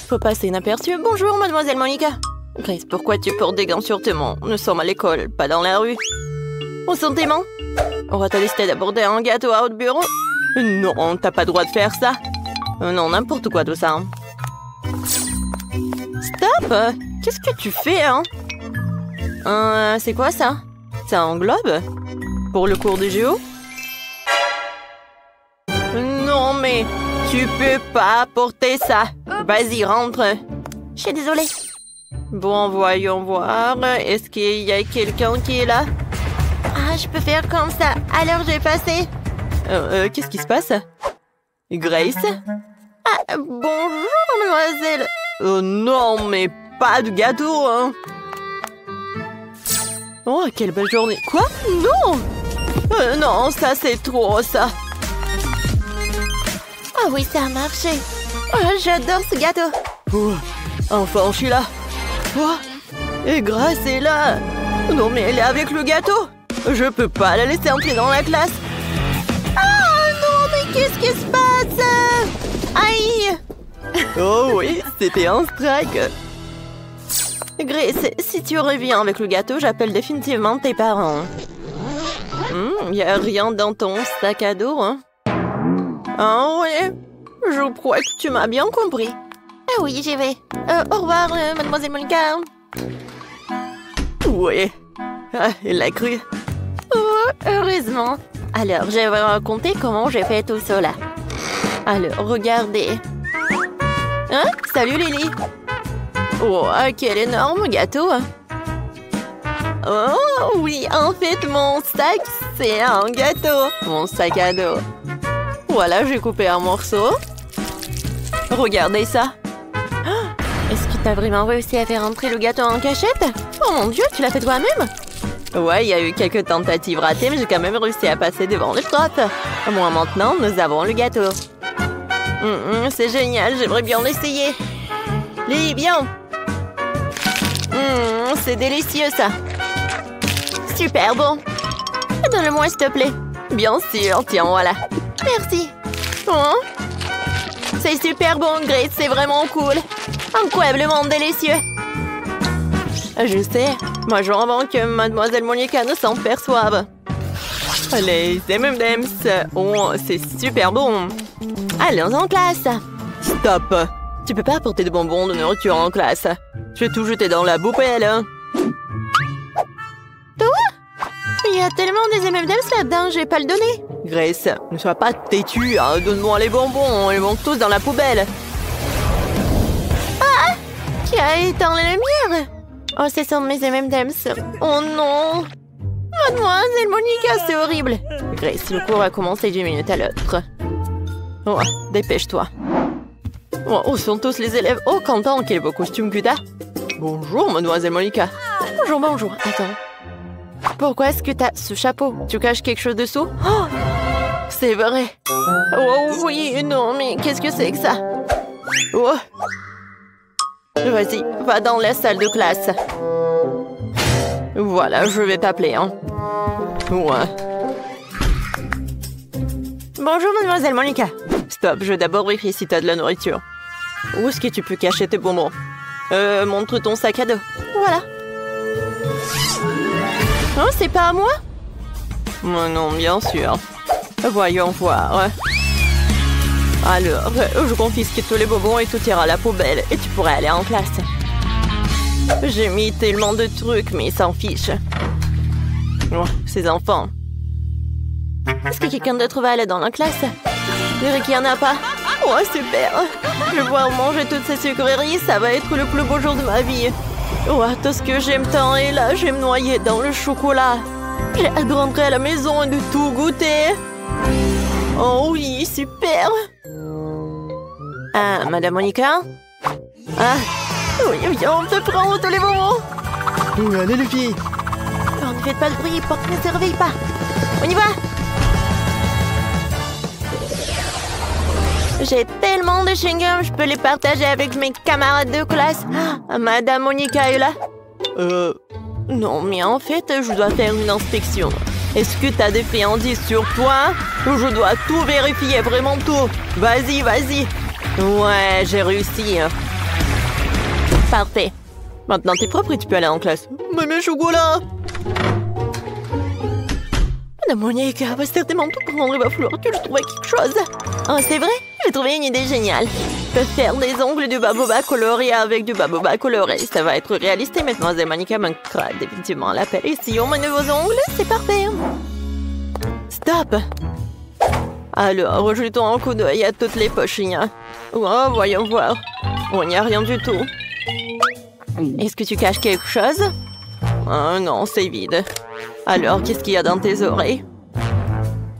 Faut passer inaperçu. Bonjour, mademoiselle Monica. Grace, pourquoi tu portes des gants sur tes mains? Nous sommes à l'école, pas dans la rue. Où sont tes mains? On va te décider d'aborder un gâteau à votre bureau? Non, t'as pas le droit de faire ça. Non, n'importe quoi tout ça. Stop! Qu'est-ce que tu fais, hein? C'est quoi ça? C'est un globe? Pour le cours de géo? Non, mais tu peux pas porter ça. Vas-y, rentre. Je suis désolée. Bon, voyons voir. Est-ce qu'il y a quelqu'un qui est là? Ah, je peux faire comme ça. Alors, je vais passer. Qu'est-ce qui se passe? Grace? Ah, bonjour, mademoiselle. Oh non, mais pas de gâteau, hein. Oh, quelle belle journée. Quoi? Non! Non, ça, c'est trop, ça. Ah oui, ça a marché. Oh, j'adore ce gâteau. Oh, enfin, je suis là. Oh, et Grace est là. Non, mais elle est avec le gâteau. Je peux pas la laisser entrer dans la classe. Ah non, mais qu'est-ce qui se passe? Aïe! Oh oui, c'était un strike. Grace, si tu reviens avec le gâteau, j'appelle définitivement tes parents. Y a rien dans ton sac à dos, hein? Ah ouais, je crois que tu m'as bien compris. Ah oui, j'y vais. Au revoir, mademoiselle Monica. Ouais, elle l'a cru. Oh, heureusement. Alors, je vais vous raconter comment j'ai fait tout cela. Alors, regardez. Hein? Salut, Lily. Oh, quel énorme gâteau. Oh, oui, en fait, mon sac, c'est un gâteau. Mon sac à dos. Voilà, j'ai coupé un morceau. Regardez ça. Est-ce que t'as vraiment réussi à faire entrer le gâteau en cachette? Oh mon Dieu, tu l'as fait toi-même? Ouais, il y a eu quelques tentatives ratées, mais j'ai quand même réussi à passer devant le prof. Moi, maintenant, nous avons le gâteau. C'est génial, j'aimerais bien l'essayer. Lily, bien. C'est délicieux, ça. Super bon. Donne-le-moi, s'il te plaît. Bien sûr, tiens, voilà. Merci. Oh, c'est super bon, Grace, c'est vraiment cool. Incroyablement délicieux. Je sais, moi je avant que mademoiselle Monica ne s'en perçoive. Les M&M's, oh, c'est super bon. Allons en classe. Stop. Tu peux pas apporter de bonbons, de nourriture en classe. Je vais tout jeter dans la poubelle. Toi? Il y a tellement des M&M's là-dedans, je vais pas le donner. Grace, ne sois pas têtue, hein. Donne-moi les bonbons, ils vont tous dans la poubelle. Ah! Qui a éteint les lumières? Oh, ce sont mes M&M's. Oh non! Mademoiselle Monica, c'est horrible. Grace, le cours a commencé 10 minutes à l'autre. Oh, dépêche-toi. Oh, où sont tous les élèves? Oh, Quentin, quel beau costume que t'as. Bonjour, mademoiselle Monica. Bonjour, bonjour. Attends. Pourquoi est-ce que t'as ce chapeau? Tu caches quelque chose dessous? Oh, c'est vrai. Oh oui, non, mais qu'est-ce que c'est que ça? Oh. Vas-y, va dans la salle de classe. Voilà, je vais t'appeler, hein. Ouais. Bonjour, mademoiselle Monica. Stop, je vais d'abord vérifier si t'as de la nourriture. Où est-ce que tu peux cacher tes bonbons? Montre ton sac à dos. Voilà. Oh, c'est pas à moi? Oh, non, bien sûr. Voyons voir. Alors, je confisque tous les bonbons et tout ira à la poubelle. Et tu pourrais aller en classe. J'ai mis tellement de trucs, mais ils s'en fichent. Oh, ces enfants. Est-ce que quelqu'un d'autre va aller dans la classe? Je dirais qu'il n'y en a pas. Oh, super. Je vais pouvoir manger toutes ces sucreries. Ça va être le plus beau jour de ma vie. Oh, tout ce que j'aime tant. Et là, je vais me noyer dans le chocolat. J'ai hâte de rentrer à la maison et de tout goûter. Oh oui, super. Ah, madame Monica? Ah, oui, on peut prendre tous les bonbons. Allez, les filles. Oh, ne faites pas de bruit, porte ne se réveille pas. On y va. J'ai tellement de chewing-gum, je peux les partager avec mes camarades de classe. Ah, madame Monica est là? Non, mais en fait, je dois faire une inspection. Est-ce que t'as des friandises sur toi? Je dois tout vérifier, vraiment tout. Vas-y, vas-y. Ouais, j'ai réussi. Parfait. Maintenant, t'es propre et tu peux aller en classe. Mais mes chocolats! Madame Monica va certainement tout prendre. Il va falloir que je trouve quelque chose. Oh, c'est vrai? J'ai trouvé une idée géniale. Je peux faire des ongles de baboba colorés avec du baboba coloré. Ça va être réaliste et Mademoiselle Monica manquera définitivement l'appel. Et si on met de vos ongles, c'est parfait. Stop! Alors, jetons un coup d'œil à toutes les poches. Oh, voyons voir. Oh, il n'y a rien du tout. Est-ce que tu caches quelque chose? Oh, non, c'est vide. Alors, qu'est-ce qu'il y a dans tes oreilles?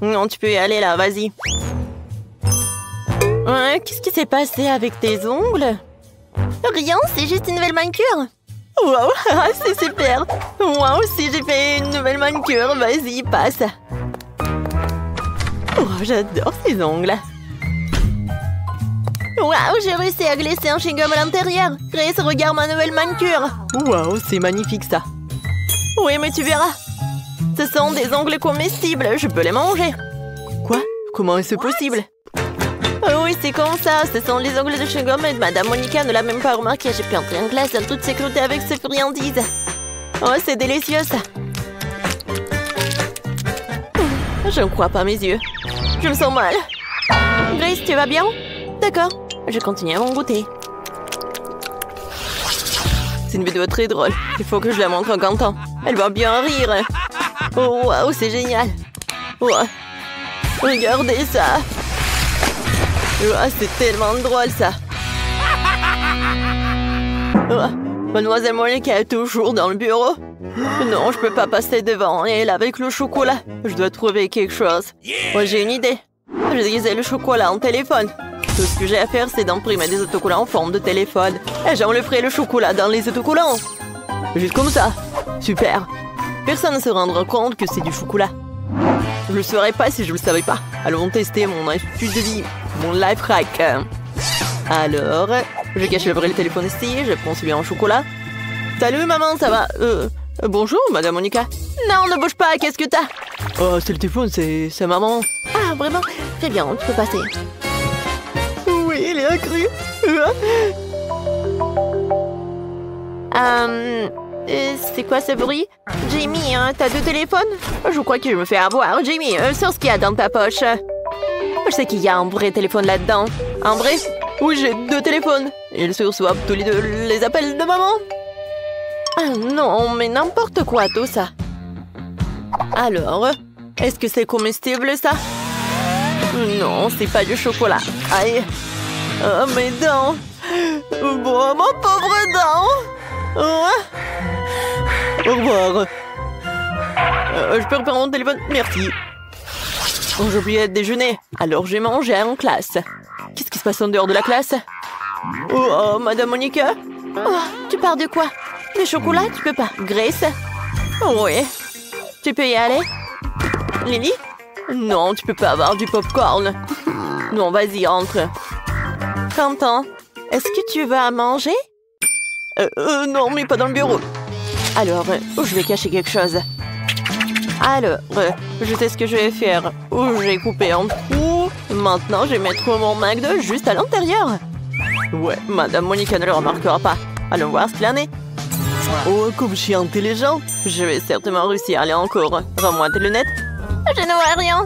Non, tu peux y aller là, vas-y. Qu'est-ce qui s'est passé avec tes ongles? Rien, c'est juste une nouvelle manucure. Wow, c'est super. Moi aussi, j'ai fait une nouvelle manucure. Vas-y, passe. Oh, j'adore ces ongles. Waouh, j'ai réussi à glisser un chewing-gum à l'intérieur. Grace, regarde ma nouvelle manucure. Waouh, c'est magnifique ça. Oui, mais tu verras. Ce sont des ongles comestibles. Je peux les manger. Quoi? Comment est-ce possible? Oh oui, c'est comme ça. Ce sont les ongles de chewing-gum et Madame Monica ne l'a même pas remarqué. J'ai pu entrer en classe en toute sécurité avec ces friandises. Oh, c'est délicieux ça. Je ne crois pas mes yeux. Je me sens mal. Grace, tu vas bien? D'accord. Je continue à mon goûter. C'est une vidéo très drôle. Il faut que je la montre à Quentin. Elle va bien rire. Oh, waouh, c'est génial. Oh, regardez ça. Oh, c'est tellement drôle, ça. Oh, Mademoiselle Monica est toujours dans le bureau. Non, je peux pas passer devant elle avec le chocolat. Je dois trouver quelque chose. Moi, j'ai une idée. Je déguisais le chocolat en téléphone. Tout ce que j'ai à faire, c'est d'imprimer des autocollants en forme de téléphone. Et j'enlèverai le chocolat dans les autocollants. Juste comme ça. Super. Personne ne se rendra compte que c'est du chocolat. Je ne le saurais pas si je ne le savais pas. Allons tester mon astuce de vie. Mon life hack. Alors, je cache le vrai téléphone ici. Je prends celui en chocolat. Salut maman, ça va? Bonjour Madame Monica. Non, ne bouge pas, qu'est-ce que t'as? Oh, c'est le téléphone, c'est maman. Ah, vraiment? Très bien, tu peux passer. Oui, il est accru. C'est quoi ce bruit? Jamie, t'as deux téléphones? Je crois que je me fais avoir. Jamie, sors ce qu'il y a dans ta poche. Je sais qu'il y a un vrai téléphone là-dedans. Un vrai? Oui, j'ai deux téléphones. Ils se reçoivent tous les deux les appels de maman. Ah non, mais n'importe quoi tout ça. Alors, est-ce que c'est comestible ça? Non, c'est pas du chocolat. Aïe. Oh, mes dents. Bon, mon pauvre dent. Au revoir. Je peux reprendre mon téléphone? Merci. Oh, j'ai oublié de déjeuner. Alors j'ai mangé en classe. Qu'est-ce qui se passe en dehors de la classe? Oh, Madame Monica? Oh, tu pars de quoi? Des chocolats? Tu peux pas. Grace? Oui. Tu peux y aller? Lily? Non, tu peux pas avoir du popcorn. Non, vas-y, entre. Quentin, est-ce que tu vas manger? Non, mais pas dans le bureau. Alors, je vais cacher quelque chose. Alors, je sais ce que je vais faire. J'ai coupé en trous. Maintenant, je vais mettre mon McDo juste à l'intérieur. Ouais, Madame Monica ne le remarquera pas. Allons voir ce qu'il en est. Oh, comme je suis intelligent, je vais certainement réussir à aller en cours. Rends-moi tes lunettes. Je ne vois rien.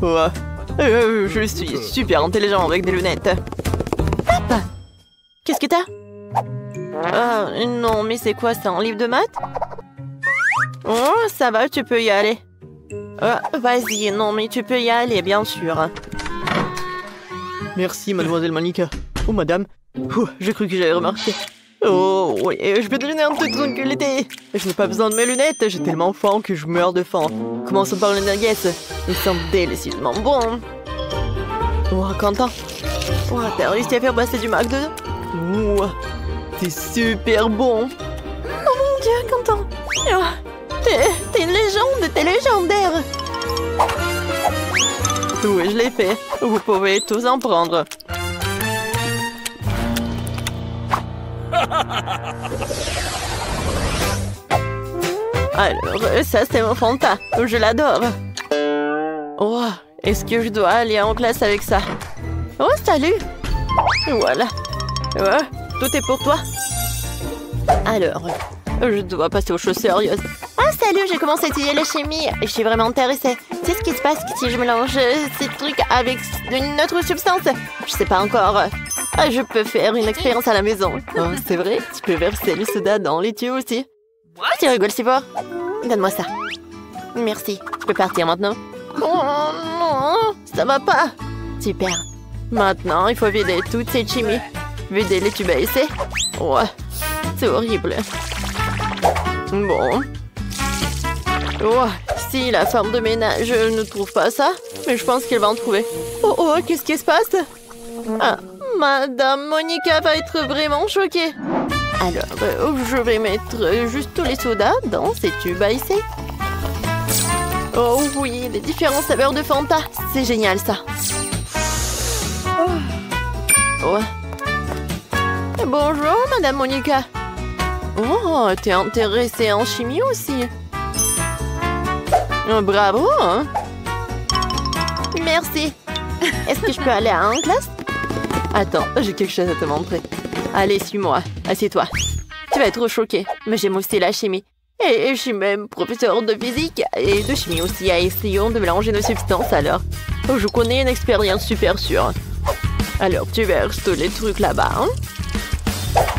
Ouais, je suis super intelligent avec des lunettes. Hop! Qu'est-ce que t'as? Non, mais c'est quoi, c'est un livre de maths? Oh, ça va, tu peux y aller. Vas-y, non, mais tu peux y aller, bien sûr. Merci, Mademoiselle Monica. Oh, madame. J'ai cru que j'avais remarqué. Oh, oui, je peux te donner un toute tranquillité. Je n'ai pas besoin de mes lunettes, j'ai tellement faim que je meurs de faim. Commençons par les nuggets. Ils sont délicieusement bons. Oh, Quentin. Oh, t'as réussi à faire passer du McDo? Oh, c'est super bon. Oh mon Dieu, Quentin. Oh, t'es une légende, t'es légendaire. Oui, je l'ai fait. Vous pouvez tous en prendre. Alors, ça c'est mon Fanta. Je l'adore. Oh, est-ce que je dois aller en classe avec ça? Oh, salut. Voilà. Tout est pour toi. Alors, je dois passer aux choses sérieuses. Ah, salut, j'ai commencé à étudier la chimie. Je suis vraiment intéressée. Tu sais ce qui se passe si je mélange ces trucs avec une autre substance? Je sais pas encore. Ah, je peux faire une expérience à la maison. Oh, c'est vrai, tu peux verser le soda dans les tuyaux aussi. Tu rigoles si fort? Donne-moi ça. Merci. Je peux partir maintenant? Oh non, ça va pas. Super. Maintenant, il faut vider toute cette chimie. Vider les tubes à essai. Ouais, c'est horrible. Bon. Oh, si la femme de ménage ne trouve pas ça, mais je pense qu'elle va en trouver. Oh, oh, qu'est-ce qui se passe? Ah, Madame Monica va être vraiment choquée. Alors, je vais mettre juste tous les sodas dans ces tubes à essai. Oh oui, les différentes saveurs de Fanta. C'est génial, ça. Ouais. Bonjour, Madame Monica. Oh, t'es intéressée en chimie aussi. Oh, bravo, hein? Merci. Est-ce que je peux aller en classe? Attends, j'ai quelque chose à te montrer. Allez, suis-moi. Assieds-toi. Tu vas être choquée, mais j'aime aussi la chimie. Et je suis même professeur de physique et de chimie aussi. Essayons de mélanger nos substances alors. Je connais une expérience super sûre. Alors, tu verses tous les trucs là-bas. Hein?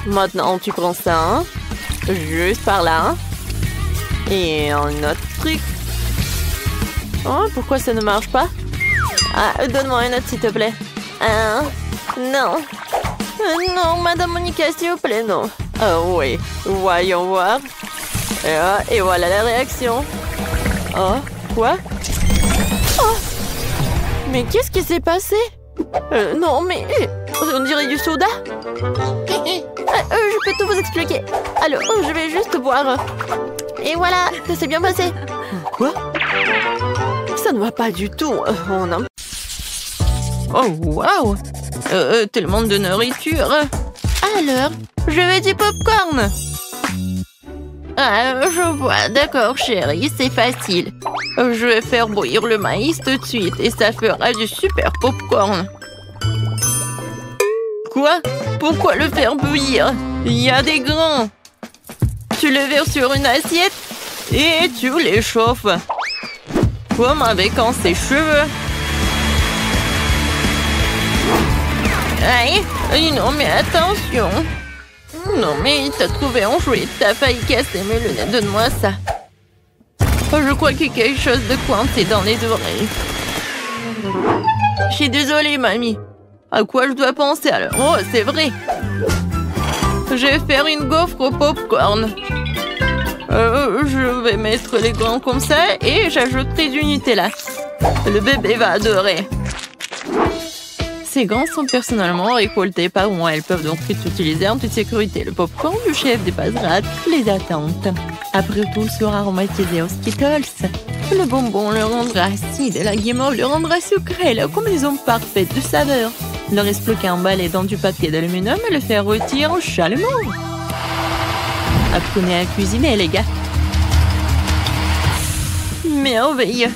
Maintenant, tu prends ça. Hein? Juste par là. Hein? Et un autre truc. Oh, pourquoi ça ne marche pas? Ah, donne-moi un autre, s'il te plaît. Non. Non, Madame Monica, s'il vous plaît, non. Oh, oui. Voyons voir. Et voilà la réaction. Oh, quoi? Oh! Mais qu'est-ce qui s'est passé? Non, mais... on dirait du soda. Je peux tout vous expliquer. Alors, je vais juste boire. Et voilà, ça s'est bien passé. Quoi? Ça ne va pas du tout. On a... Oh, waouh! Tellement de nourriture. Alors, je veux du popcorn. Ah, je vois. D'accord, chérie, c'est facile. Je vais faire bouillir le maïs tout de suite et ça fera du super popcorn. Quoi? Pourquoi le faire bouillir? Il y a des grains. Tu le verses sur une assiette et tu les chauffes. Comme avec un sèche-cheveux. Aïe, non mais attention. Non mais t'as trouvé un jouet, t'as failli casser mes lunettes, donne-moi ça. Oh, je crois qu'il y a quelque chose de coincé dans les oreilles. Je suis désolée, mamie. À quoi je dois penser alors? Oh, c'est vrai. Je vais faire une gaufre au popcorn. Je vais mettre les grains comme ça et j'ajouterai du Nutella. Le bébé va adorer. Ces grains sont personnellement récoltés par moi. Elles peuvent donc être utilisées en toute sécurité. Le popcorn du chef dépassera toutes les attentes. Après tout, il sera aromatisé aux Skittles. Le bonbon le rendra acide et la guimauve le rendra sucré. La combinaison parfaite de saveurs. Il ne reste plus qu'à emballer dans du papier d'aluminium et le faire rôtir chalumeau. Apprenez à cuisiner, les gars. Merveilleux.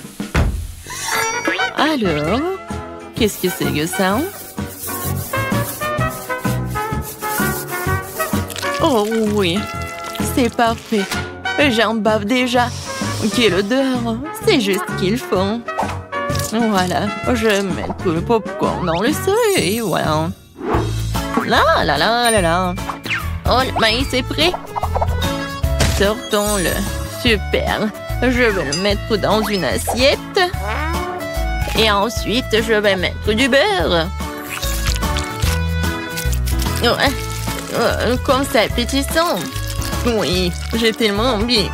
Alors, qu'est-ce que c'est que ça? Oh oui, c'est parfait. J'en bave déjà. Quelle odeur. C'est juste ce qu'il faut. Voilà, je vais mettre le popcorn dans le seuil et voilà. Là, là, là, là, là. Oh, le maïs est prêt. Sortons-le. Super. Je vais le mettre dans une assiette. Et ensuite, je vais mettre du beurre. Comme ça, appétissant. Oui, j'ai tellement envie.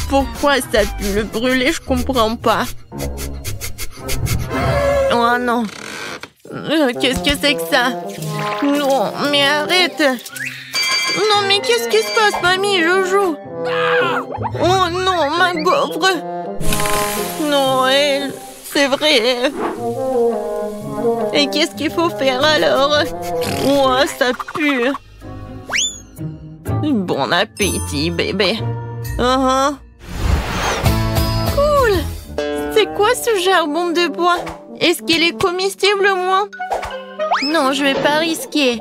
Pourquoi ça pue le brûler, je comprends pas. Oh non. Qu'est-ce que c'est que ça? Non, mais arrête. Non, mais qu'est-ce qui se passe, mamie, Jojo? Oh non, ma gaufre. Noël, c'est vrai. Et qu'est-ce qu'il faut faire alors? Oh, ça pue. Bon appétit, bébé. Cool. C'est quoi ce charbon de bois? Est-ce qu'il est comestible au moins? Non, je vais pas risquer.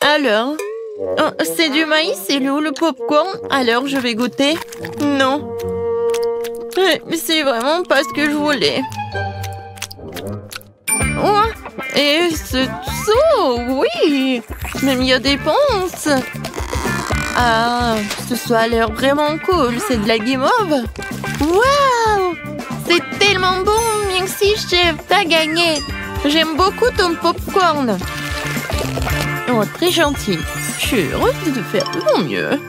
Alors, Oh, c'est du maïs, c'est où le popcorn? Alors je vais goûter. Non. Mais c'est vraiment pas ce que je voulais. Oh, et ce saut, oui. Même il y a des ponces. Ah, ce a l'air vraiment cool. C'est de la guimauve. Waouh! C'est tellement bon. Merci, chef. T'as gagné. J'aime beaucoup ton popcorn. Oh, très gentil. Je suis heureuse de faire de mon mieux.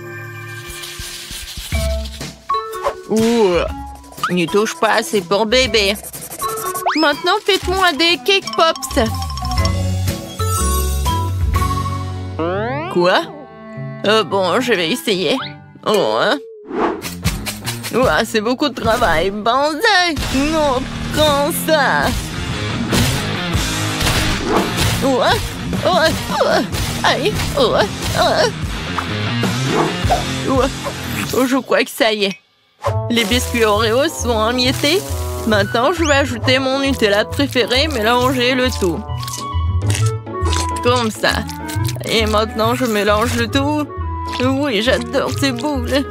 Ouh, n'y touche pas, c'est pour bébé. Maintenant, faites-moi des cake pops. Quoi? Bon, je vais essayer. Oh, hein? Ouah, c'est beaucoup de travail. Banzai! Non, prends ça. Ouah, ouah, ouah. Aïe, ouah, ouah. Ouah. Oh, je crois que ça y est. Les biscuits Oreo sont émiettés. Maintenant, je vais ajouter mon Nutella préféré, mélanger le tout. Comme ça. Et maintenant, je mélange le tout. Oui, j'adore ces boules.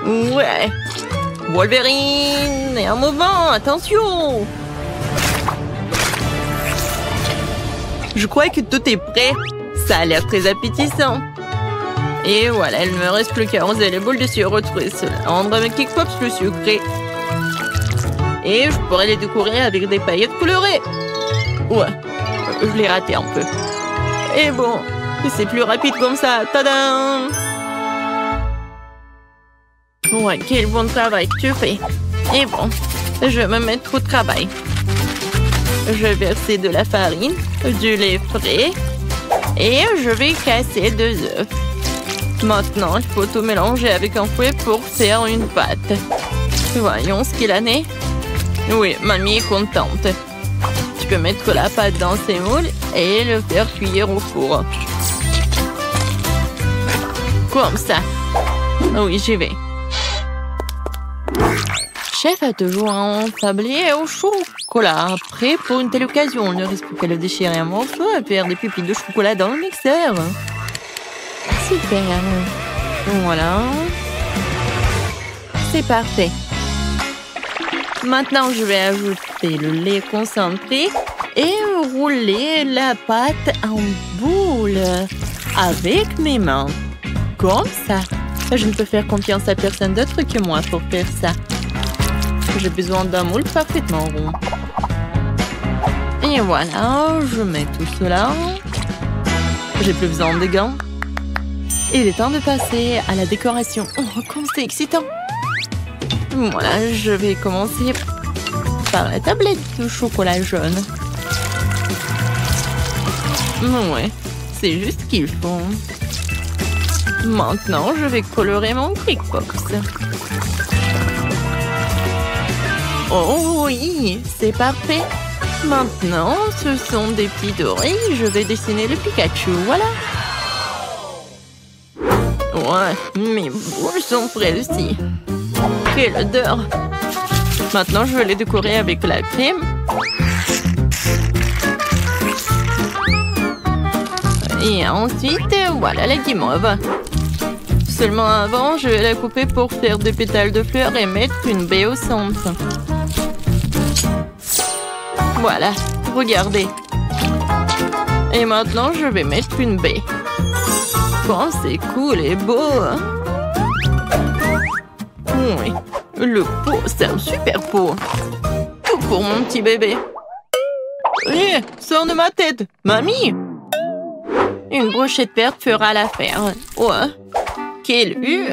Ouais. Wolverine! Et un mouvement, attention! Je crois que tout est prêt. Ça a l'air très appétissant. Et voilà, il ne me reste plus qu'à arroser les boules de sirop retrouver cela. Rendre mes cake pops plus sucrés. Et je pourrais les décorer avec des paillettes colorées. Ouais, je l'ai raté un peu. Et bon, c'est plus rapide comme ça. Tadam! Ouais, quel bon travail que tu fais. Et bon, je vais me mettre au travail. Je vais verser de la farine, du lait frais et je vais casser 2 œufs. Maintenant, il faut tout mélanger avec un fouet pour faire une pâte. Voyons ce qu'il en est. Oui, mamie est contente. Tu peux mettre la pâte dans ces moules et le faire cuire au four. Comme ça. Oui, j'y vais. Chef a toujours un tablier au chocolat. Prêt pour une telle occasion. Il ne reste plus qu'à le déchirer un morceau et faire des pépites de chocolat dans le mixeur. Super. Voilà. C'est parfait. Maintenant, je vais ajouter le lait concentré et rouler la pâte en boule avec mes mains. Comme ça. Je ne peux faire confiance à personne d'autre que moi pour faire ça. J'ai besoin d'un moule parfaitement rond. Et voilà, je mets tout cela. J'ai plus besoin de gants. Il est temps de passer à la décoration. Oh, comme c'est excitant! Voilà, je vais commencer par la tablette de chocolat jaune. Ouais, c'est juste ce qu'il faut. Maintenant, je vais colorer mon cake pops. Oh oui, c'est parfait. Maintenant, ce sont des petites oreilles. Je vais dessiner le Pikachu, voilà. Ouais, mes boules sont prêtes aussi. Quelle odeur! Maintenant, je vais les décorer avec la crème. Et ensuite, voilà la guimauve. Seulement avant, je vais la couper pour faire des pétales de fleurs et mettre une baie au centre. Voilà, regardez. Et maintenant, je vais mettre une baie. Oh, c'est cool et beau. Oui, le pot, c'est un super pot. Tout pour mon petit bébé. Hé, sors de ma tête, mamie. Une brochette verte fera l'affaire. Ouais, quelle vue.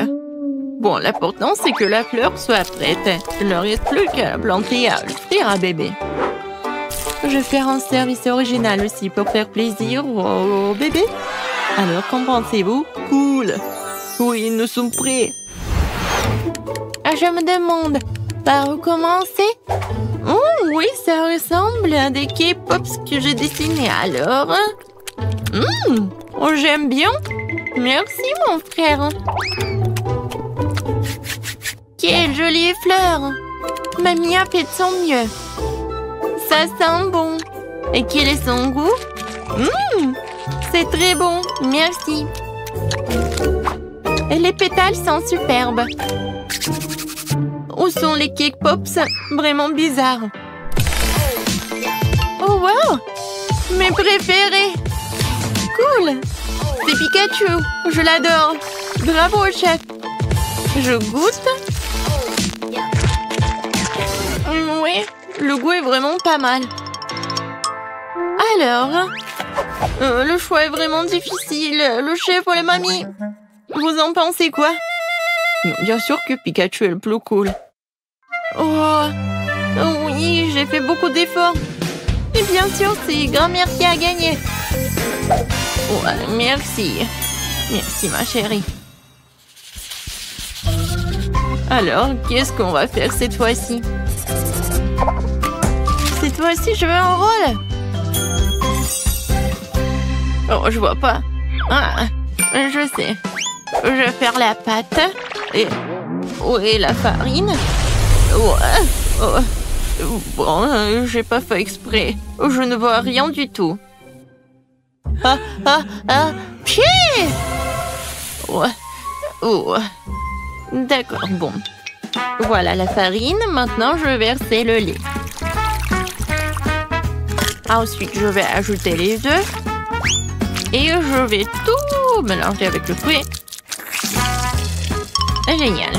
Bon, l'important, c'est que la fleur soit prête. Il ne reste plus qu'à la planter et à l'offrir à bébé. Je vais faire un service original aussi pour faire plaisir au bébé. Alors, qu'en pensez-vous? Cool. Oui, nous sommes prêts. Ah, je me demande, par où commencer? Oh, oui, ça ressemble à des cake pops que j'ai dessinés. Alors, oh, j'aime bien. Merci, mon frère. Quelle jolie fleur. Mamie a fait de son mieux. Ça sent bon. Et quel est son goût? C'est très bon, merci. Et les pétales sont superbes. Où sont les cake pops? Vraiment bizarres. Oh wow! Mes préférés! Cool! C'est Pikachu! Je l'adore! Bravo, chef! Je goûte. Oui, le goût est vraiment pas mal. Alors, le choix est vraiment difficile. Le chef ou la mamie? Vous en pensez quoi? Bien sûr que Pikachu est le plus cool. Oh, oui, j'ai fait beaucoup d'efforts. Et bien sûr, c'est grand-mère qui a gagné. Ouais, merci. Merci, ma chérie. Alors, qu'est-ce qu'on va faire cette fois-ci? Cette fois-ci, je veux un rôle. Oh, je vois pas. Ah, je sais. Je vais faire la pâte. Et... oui, la farine. Ouais. Oh. Bon, j'ai pas fait exprès. Je ne vois rien du tout. Pied! Ouais. Oh. D'accord, bon. Voilà la farine. Maintenant, je vais verser le lait. Ensuite, je vais ajouter les œufs. Et je vais tout mélanger avec le fruit. Génial.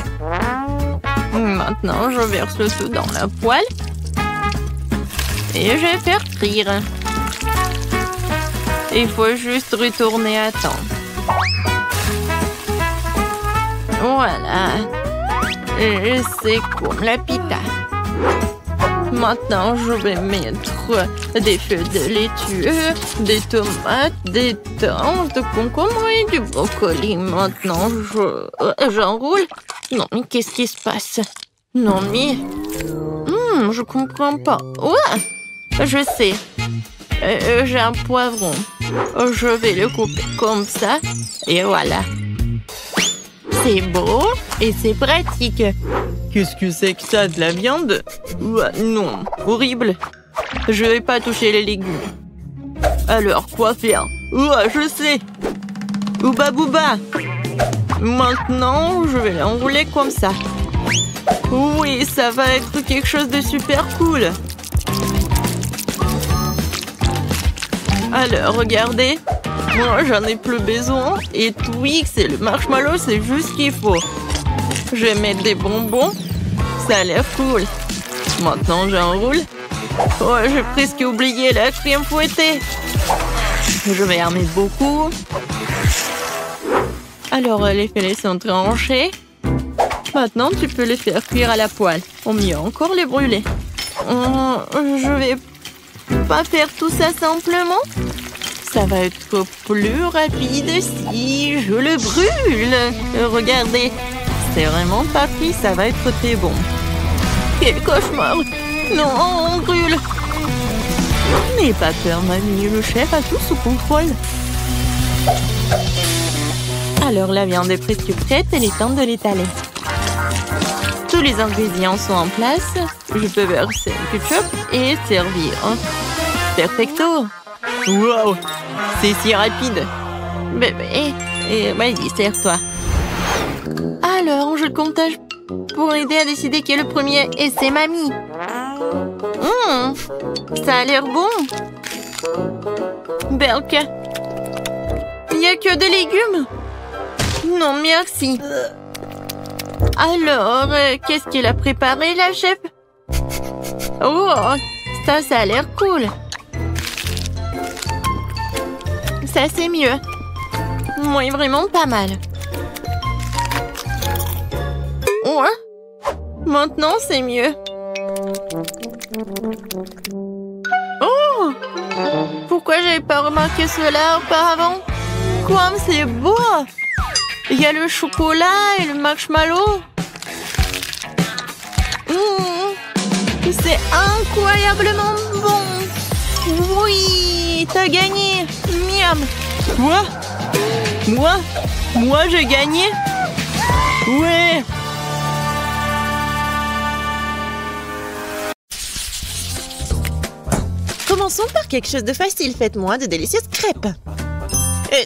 Maintenant, je verse le tout dans la poêle. Et je vais faire frire. Il faut juste retourner à temps. Voilà. C'est comme la pita. Maintenant, je vais mettre des feuilles de laitue, des tomates, des tanges, de concombre et du brocoli. Maintenant, j'enroule. Non, mais qu'est-ce qui se passe? Non, mais... je comprends pas. Ouais, je sais. J'ai un poivron. Je vais le couper comme ça. Et voilà. C'est beau et c'est pratique. Qu'est-ce que c'est que ça, de la viande? Non, horrible. Je vais pas toucher les légumes. Alors, quoi faire? Je sais. Ouba bouba. Maintenant, je vais l'enrouler comme ça. Oui, ça va être quelque chose de super cool. Alors, regardez. Moi, j'en ai plus besoin. Et Twix et le marshmallow, c'est juste ce qu'il faut. Je vais mettre des bonbons. Ça a l'air cool. Maintenant, j'enroule. Oh, j'ai presque oublié la crème fouettée. Je vais en mettre beaucoup. Alors, les filets sont tranchés. Maintenant, tu peux les faire cuire à la poêle. Ou mieux encore, les brûler. Je vais pas faire tout ça simplement. Ça va être plus rapide si je le brûle. Regardez, c'est vraiment pas pris, ça va être très bon. Quel cauchemar! Non, on brûle. N'aie pas peur, mamie, le chef a tout sous contrôle. Alors, la viande est presque prête, il est temps de l'étaler. Tous les ingrédients sont en place. Je peux verser le ketchup et servir. Perfecto! Wow! C'est si rapide! Bébé, vas-y, sers-toi. Alors, je comptage pour aider à décider qui est le premier. Et c'est mamie. Ça a l'air bon. Berk. Il n'y a que des légumes? Non, merci. Alors, qu'est-ce qu'elle a préparé, la chef? Oh, ça a l'air cool. Ça, c'est mieux. Oui, vraiment pas mal. Ouais. Maintenant, c'est mieux. Oh! Pourquoi j'avais pas remarqué cela auparavant? Comme c'est beau! Il y a le chocolat et le marshmallow. C'est incroyablement bon. Oui, t'as gagné. Miam. Quoi? Moi, j'ai gagné? Ouais. Commençons par quelque chose de facile. Faites-moi de délicieuses crêpes.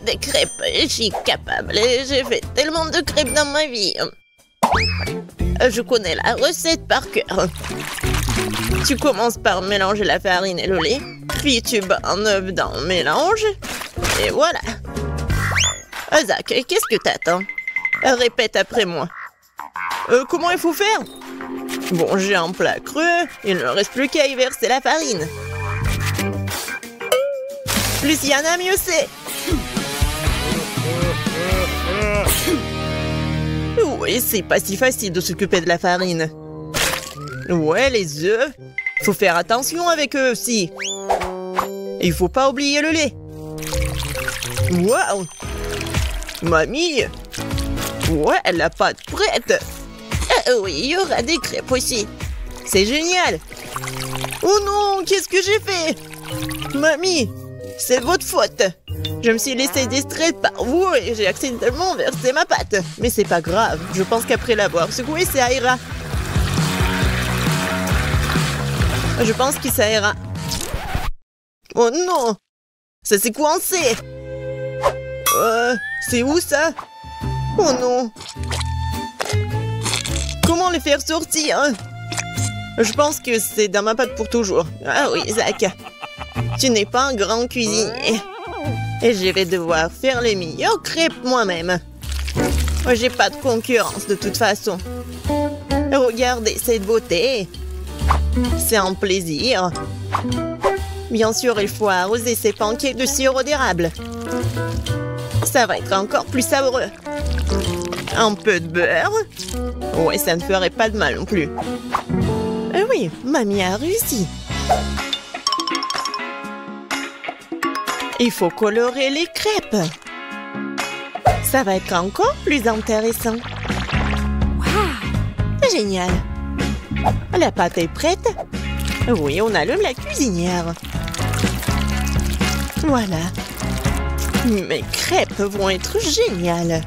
Des crêpes, je suis capable. J'ai fait tellement de crêpes dans ma vie. Je connais la recette par cœur. Tu commences par mélanger la farine et le lait, puis tu bats un œuf dans le mélange, et voilà. Zach, qu'est-ce que t'attends? Répète après moi. Comment il faut faire? Bon, j'ai un plat creux, il ne reste plus qu'à y verser la farine. Plus il y en a, mieux c'est. Oui, c'est pas si facile de s'occuper de la farine. Ouais, les œufs. Faut faire attention avec eux aussi. Il faut pas oublier le lait. Waouh! Mamie! Ouais, la pâte prête. Oui, il y aura des crêpes aussi. C'est génial. Oh non, qu'est-ce que j'ai fait? Mamie, c'est votre faute. Je me suis laissée distraite par vous et j'ai accidentellement versé ma pâte. Mais c'est pas grave, je pense qu'après l'avoir secouée, ça ira. Je pense que ça ira. Oh non! Ça s'est coincé! C'est où ça? Oh non! Comment les faire sortir? Je pense que c'est dans ma pâte pour toujours. Ah oui, Zach. Tu n'es pas un grand cuisinier. Et je vais devoir faire les meilleures crêpes moi-même. J'ai pas de concurrence de toute façon. Regardez cette beauté. C'est un plaisir. Bien sûr, il faut arroser ces pancakes de sirop d'érable. Ça va être encore plus savoureux. Un peu de beurre. Ouais, ça ne ferait pas de mal non plus. Oui, mamie a réussi. Il faut colorer les crêpes. Ça va être encore plus intéressant. Wow! Génial. La pâte est prête? Oui, on allume la cuisinière. Voilà. Mes crêpes vont être géniales.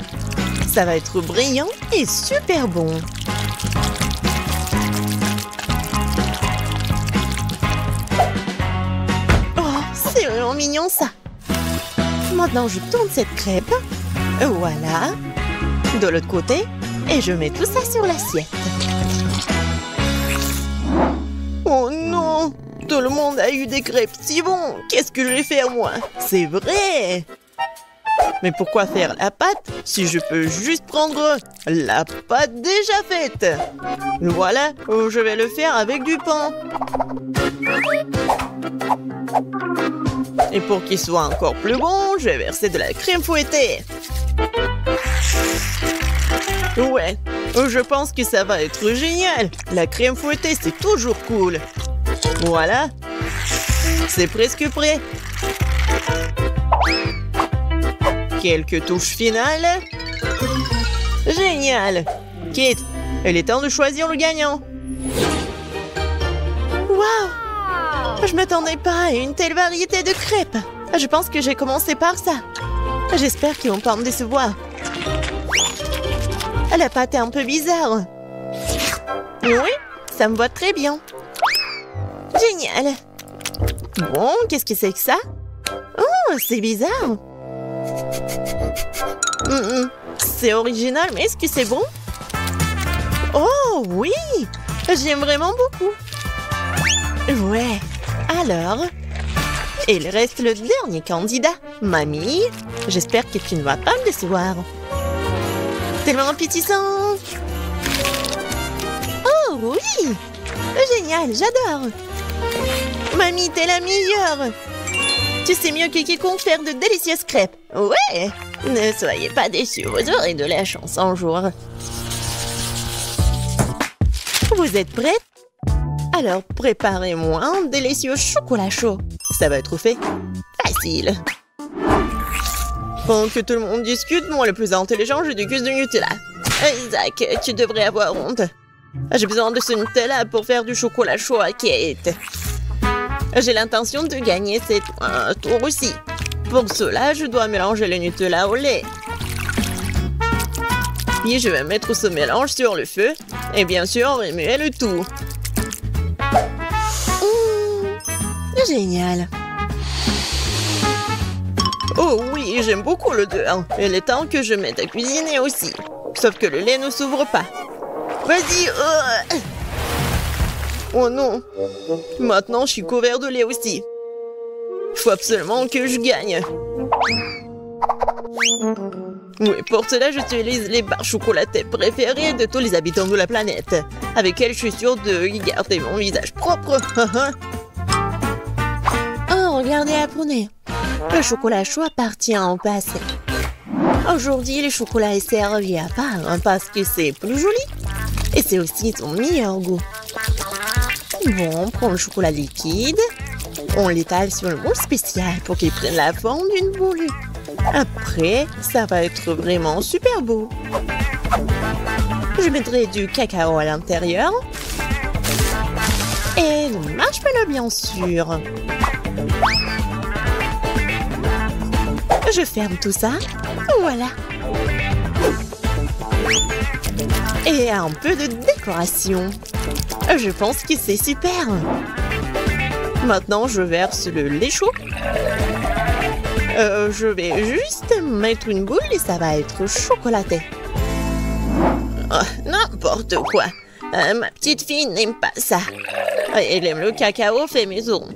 Ça va être brillant et super bon. Oh, c'est vraiment mignon ça. Maintenant, je tourne cette crêpe. Voilà. De l'autre côté. Et je mets tout ça sur l'assiette. Oh non! Tout le monde a eu des crêpes si bons! Qu'est-ce que je vais faire moi? C'est vrai! Mais pourquoi faire la pâte si je peux juste prendre la pâte déjà faite? Voilà, je vais le faire avec du pain. Et pour qu'il soit encore plus bon, je vais verser de la crème fouettée. Ouais, je pense que ça va être génial. La crème fouettée, c'est toujours cool. Voilà. C'est presque prêt. Quelques touches finales. Génial. Kate, il est temps de choisir le gagnant. Waouh! Je m'attendais pas à une telle variété de crêpes. Je pense que j'ai commencé par ça. J'espère qu'ils vont pas me décevoir. La pâte est un peu bizarre. Oui, ça me va très bien. Génial. Bon, qu'est-ce que c'est que ça? Oh, c'est bizarre. C'est original, mais est-ce que c'est bon? Oh, oui! J'aime vraiment beaucoup. Ouais. Alors, il reste le dernier candidat. Mamie, j'espère que tu ne vas pas me décevoir. Tellement appétissant. Oh, oui! Génial, j'adore. Mamie, t'es la meilleure. Tu sais mieux que quiconque faire de délicieuses crêpes. Ouais! Ne soyez pas déçus, vous aurez de la chance un jour. Vous êtes prêtes? Alors, préparez-moi un délicieux chocolat chaud. Ça va être fait facile. Pendant que tout le monde discute, moi le plus intelligent, je déguste du Nutella. Zach, tu devrais avoir honte. J'ai besoin de ce Nutella pour faire du chocolat chaud à Kate. J'ai l'intention de gagner cette tour aussi. Pour cela, je dois mélanger le Nutella au lait. Puis je vais mettre ce mélange sur le feu. Et bien sûr, remuer le tout. Génial. Oh oui, j'aime beaucoup l'odeur. Il est temps que je m'aide à cuisiner aussi. Sauf que le lait ne s'ouvre pas. Vas-y. Oh non. Maintenant, je suis couvert de lait aussi. Il faut absolument que je gagne. Oui, pour cela, j'utilise les barres chocolatées préférées de tous les habitants de la planète, avec elles, je suis sûre de garder mon visage propre. Oh, regardez, apprenez. Le chocolat chaud appartient au passé. Aujourd'hui, le chocolat est servi à part parce que c'est plus joli. Et c'est aussi son meilleur goût. Bon, on prend le chocolat liquide. On l'étale sur le moule spécial pour qu'il prenne la forme d'une boule. Après, ça va être vraiment super beau. Je mettrai du cacao à l'intérieur. Et le marshmallow, bien sûr. Je ferme tout ça. Voilà. Et un peu de décoration. Je pense que c'est super. Maintenant, je verse le lait chaud. Je vais juste mettre une boule et ça va être chocolaté. Oh, n'importe quoi. Ma petite fille n'aime pas ça. Elle aime le cacao fait maison.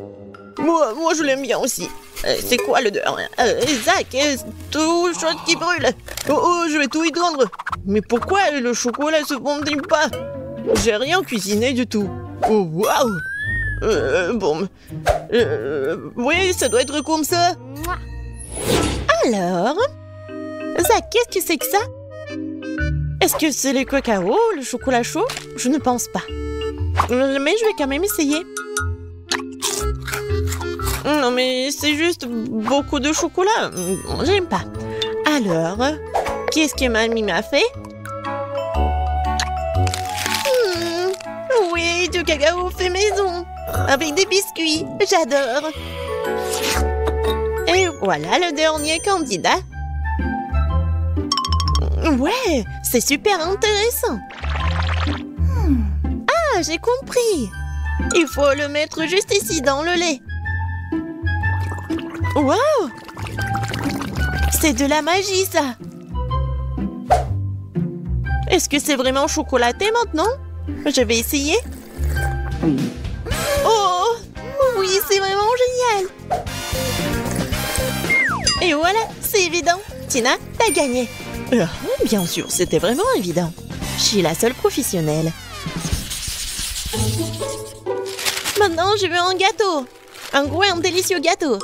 Moi je l'aime bien aussi. C'est quoi l'odeur? Zach, tout chose qui brûle. Oh, je vais tout étendre. Mais pourquoi le chocolat se fondit pas? J'ai rien cuisiné du tout. Oh, waouh! Bon. Oui, ça doit être comme ça. Alors? Zach, qu'est-ce que c'est que ça? Est-ce que c'est le cacao, le chocolat chaud? Je ne pense pas. Mais je vais quand même essayer. Non, mais c'est juste beaucoup de chocolat. J'aime pas. Alors, qu'est-ce que mamie m'a fait? Oui, du cacao fait maison. Avec des biscuits. J'adore. Et voilà le dernier candidat. Ouais, c'est super intéressant. Ah, j'ai compris. Il faut le mettre juste ici dans le lait. Wow! C'est de la magie, ça. Est-ce que c'est vraiment chocolaté maintenant? Je vais essayer. Oh! Oui, c'est vraiment génial. Et voilà, c'est évident. Tina, t'as gagné. Bien sûr, c'était vraiment évident. Je suis la seule professionnelle. Maintenant, je veux un gâteau. Un gros et un délicieux gâteau.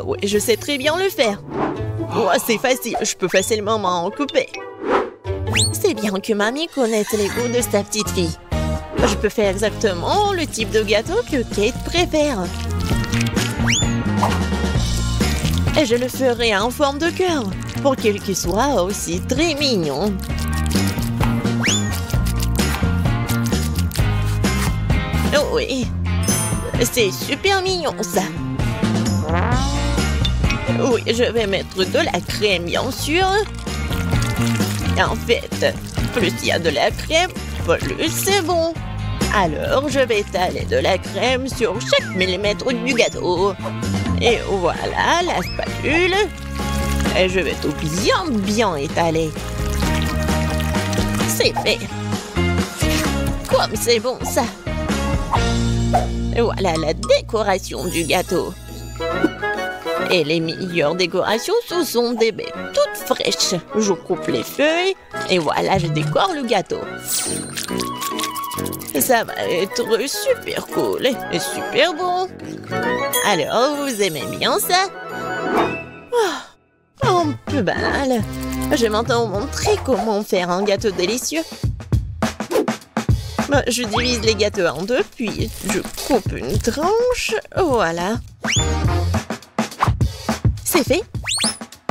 Oui, je sais très bien le faire. Oh, c'est facile, je peux facilement m'en couper. C'est bien que mamie connaisse les goûts de sa petite fille. Je peux faire exactement le type de gâteau que Kate préfère. Et je le ferai en forme de cœur, pour qu'il soit aussi très mignon. Oh oui, c'est super mignon ça. Oui, je vais mettre de la crème, bien sûr. En fait, plus il y a de la crème, plus c'est bon. Alors, je vais étaler de la crème sur chaque millimètre du gâteau. Et voilà la spatule. Et je vais tout bien étaler. C'est fait. Comme c'est bon ça. Et voilà la décoration du gâteau. Et les meilleures décorations, ce sont des baies toutes fraîches. Je coupe les feuilles et voilà, je décore le gâteau. Ça va être super cool et super bon. Alors, vous aimez bien ça? Oh, un peu banal. Je vais maintenant vous montrer comment faire un gâteau délicieux. Je divise les gâteaux en deux, puis je coupe une tranche. Voilà. C'est fait.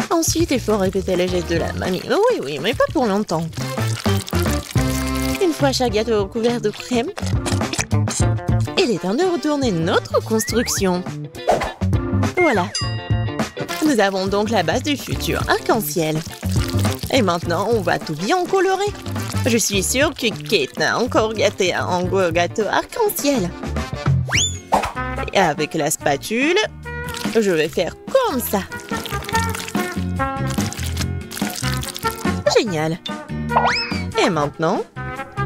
Ensuite, il faut répéter le geste de la mamie. Oui, mais pas pour longtemps. Une fois chaque gâteau couvert de crème, il est temps de retourner notre construction. Voilà. Nous avons donc la base du futur arc-en-ciel. Et maintenant, on va tout bien colorer. Je suis sûre que Kate a encore gâté un gros gâteau arc-en-ciel. Et avec la spatule, je vais faire comme ça. Génial. Et maintenant,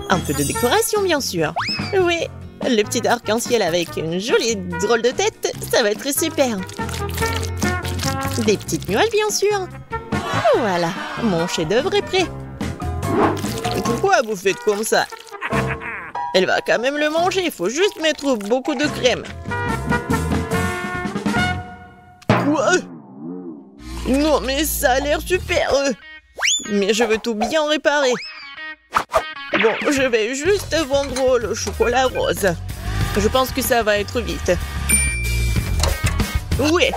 un peu de décoration, bien sûr. Oui, le petit arc-en-ciel avec une jolie drôle de tête, ça va être super. Des petites nuages, bien sûr. Voilà, mon chef-d'œuvre est prêt. Pourquoi vous faites comme ça? Elle va quand même le manger, il faut juste mettre beaucoup de crème. Quoi? Non, mais ça a l'air super. Mais je veux tout bien réparer. Bon, je vais juste vendre le chocolat rose. Je pense que ça va être vite. Ouais.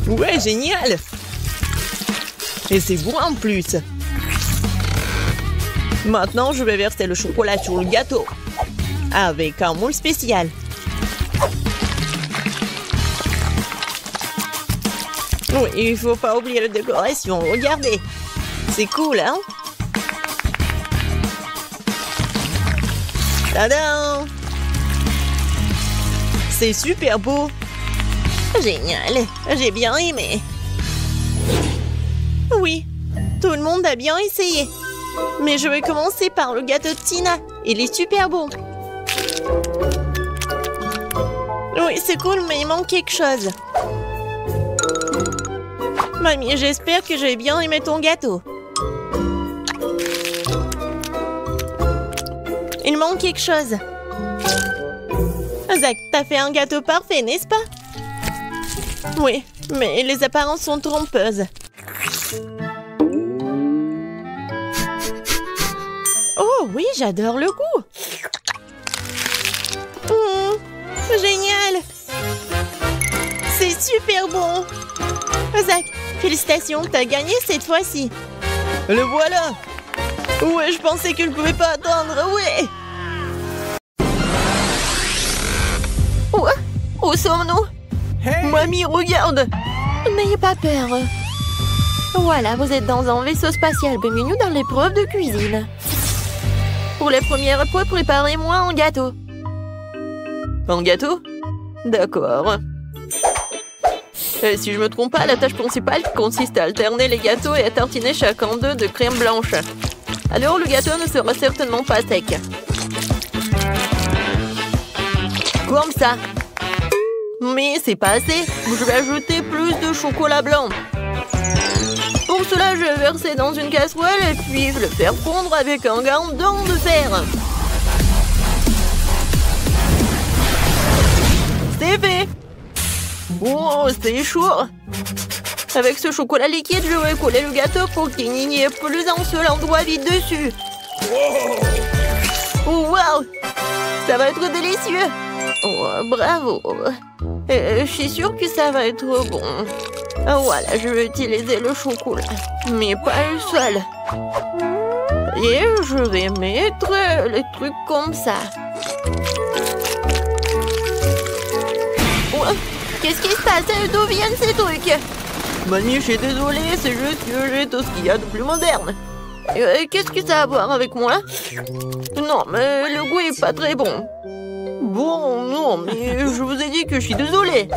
Ouais, génial. Et c'est bon en plus. Maintenant, je vais verser le chocolat sur le gâteau. Avec un moule spécial. Oui, il faut pas oublier la décoration. Regardez. C'est cool, hein? Tadam! C'est super beau. Génial. J'ai bien aimé. Oui, tout le monde a bien essayé. Mais je vais commencer par le gâteau de Tina. Il est super bon. Oui, c'est cool, mais il manque quelque chose. Mamie, j'espère que j'ai bien aimé ton gâteau. Il manque quelque chose. Zach, t'as fait un gâteau parfait, n'est-ce pas? Oui, mais les apparences sont trompeuses. Oh oui, j'adore le goût. Génial. C'est super bon. Zach, félicitations, t'as gagné cette fois-ci. Le voilà. Ouais, je pensais que je pouvais pas attendre, ouais. Où sommes-nous? Hey. Mamie, regarde. N'ayez pas peur. Voilà, vous êtes dans un vaisseau spatial. Bienvenue dans l'épreuve de cuisine. Pour les premières épreuves, préparez-moi un gâteau. Un gâteau? D'accord. Si je me trompe pas, la tâche principale consiste à alterner les gâteaux et à tartiner chacun d'eux de crème blanche. Alors le gâteau ne sera certainement pas sec. Comme ça. Mais c'est pas assez. Je vais ajouter plus de chocolat blanc. Pour cela, je vais verser dans une casserole et puis le faire fondre avec un gandon de fer. C'est fait. Oh, c'est chaud. Avec ce chocolat liquide, je vais coller le gâteau pour qu'il n'y ait plus un seul endroit vide dessus. Oh, wow! Ça va être délicieux. Oh, bravo. Je suis sûre que ça va être bon. Voilà, je vais utiliser le chocolat, mais pas le seul. Et je vais mettre le truc comme ça. Oh, qu'est-ce qui se passe? D'où viennent ces trucs? Mamie, je suis désolée, c'est juste que j'ai tout ce qu'il y a de plus moderne. Qu'est-ce que ça a à voir avec moi? Non, mais le goût est pas très bon. Bon, non, mais je vous ai dit que je suis désolée.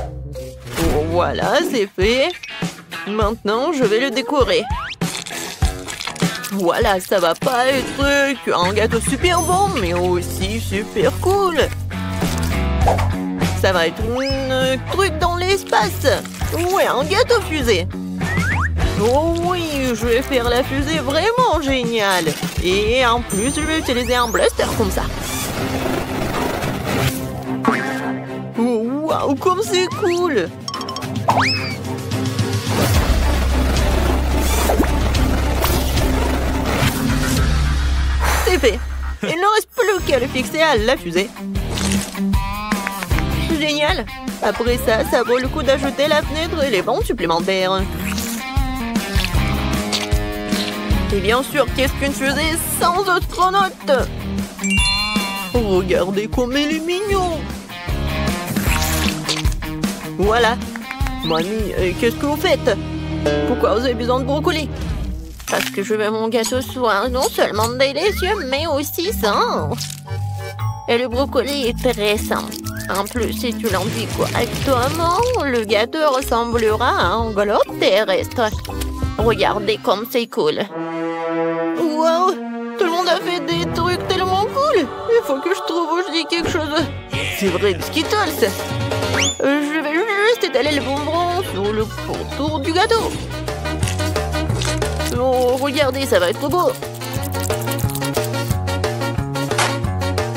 Oh, voilà, c'est fait. Maintenant, je vais le décorer. Voilà, ça va pas être qu'un gâteau super bon, mais aussi super cool. Ça va être un truc dans l'espace. Ouais, un gâteau fusée. Oh oui, je vais faire la fusée vraiment géniale. Et en plus, je vais utiliser un blaster comme ça. Oh, waouh, comme c'est cool. C'est fait. Il ne reste plus qu'à le fixer à la fusée. Génial. Après ça, ça vaut le coup d'ajouter la fenêtre et les bancs supplémentaires. Et bien sûr, qu'est-ce qu'une fusée sans astronaute? Regardez comme il est mignon. Voilà. Mamie, qu'est-ce que vous faites? Pourquoi vous avez besoin de brocoli? Parce que je veux mon gâteau soit non seulement délicieux, mais aussi sain. Et le brocoli est très sain. En plus, si tu l'enduis correctement, le gâteau ressemblera à un globe terrestre. Regardez comme c'est cool. Wow! Tout le monde a fait des trucs tellement cool. Il faut que je trouve aussi quelque chose. C'est vrai, des Skittles. Je vais juste étaler le bonbon sur le contour du gâteau. Oh, regardez, ça va être beau.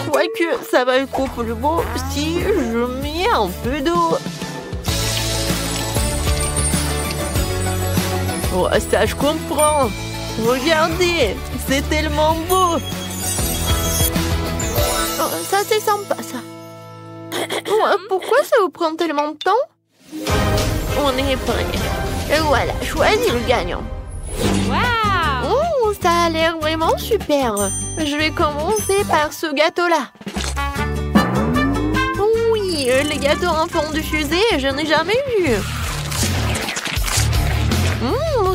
Quoique, ça va être plus beau si je mets un peu d'eau. Oh, ça, je comprends. Regardez, c'est tellement beau. Oh, ça, c'est sympa, ça. Ouais, pourquoi ça vous prend tellement de temps? On est prêt. Et voilà, choisis le gagnant. Wow! Oh, ça a l'air vraiment super. Je vais commencer par ce gâteau-là. Oui, les gâteaux en forme de fusée, je n'ai jamais vu.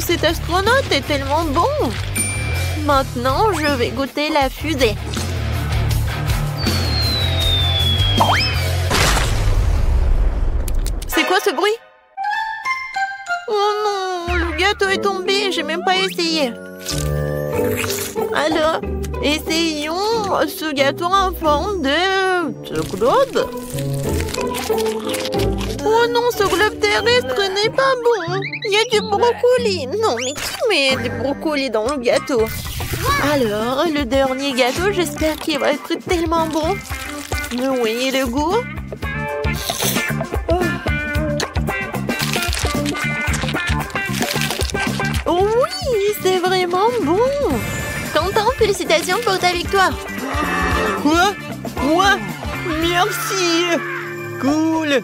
Cet astronaute est tellement bon. Maintenant, je vais goûter la fusée. C'est quoi ce bruit? Oh non, le gâteau est tombé, j'ai même pas essayé. Alors, essayons ce gâteau en forme de globe. Oh non, ce globe terrestre n'est pas bon. Il y a du brocoli. Non, mais qui met des brocolis dans le gâteau? Alors, le dernier gâteau, j'espère qu'il va être tellement bon. Oui, le goût? Oh oui, c'est vraiment bon. Quentin, félicitations pour ta victoire. Quoi? Moi? Merci. Cool.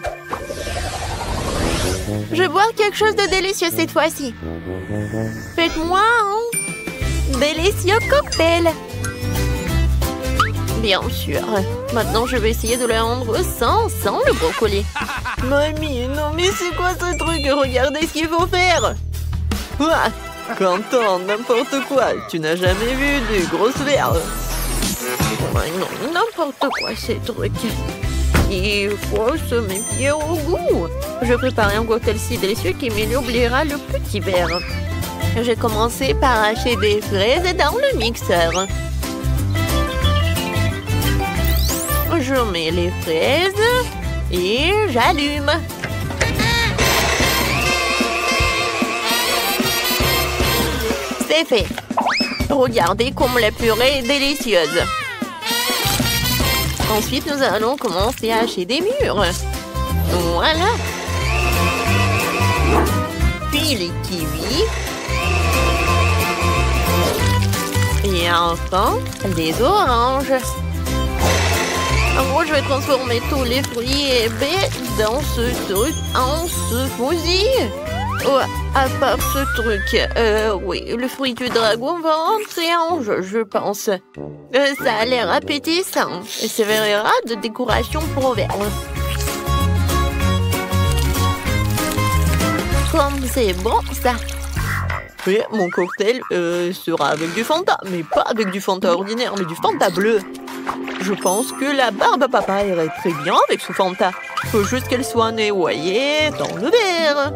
Je vais boire quelque chose de délicieux cette fois-ci. Faites-moi un délicieux cocktail. Bien sûr. Maintenant, je vais essayer de le rendre sans le brocoli. Mamie, non mais c'est quoi ce truc? Regardez ce qu'il faut faire. Quoi? Quentin, n'importe quoi. Tu n'as jamais vu des grosses verres. Ouais, non, n'importe quoi ces trucs. Il faut se méfier au goût. Je prépare un cocktail si délicieux qui m'oubliera le petit verre. J'ai commencé par hacher des fraises dans le mixeur. Je mets les fraises et j'allume. C'est fait. Regardez comme la purée est délicieuse. Ensuite, nous allons commencer à hacher des mûres. Voilà. Puis les kiwis. Et enfin, les oranges. Moi, je vais transformer tous les fruits et baies dans ce truc en smoothie. Oh, à part ce truc, oui, le fruit du dragon va entrer en jeu, je pense. Ça a l'air appétissant et servira de décoration pour le verre. Comme c'est bon, ça. Oui, mon cocktail sera avec du Fanta, mais pas avec du Fanta ordinaire, mais du Fanta bleu. Je pense que la barbe à papa irait très bien avec ce Fanta. Faut juste qu'elle soit noyée dans le verre.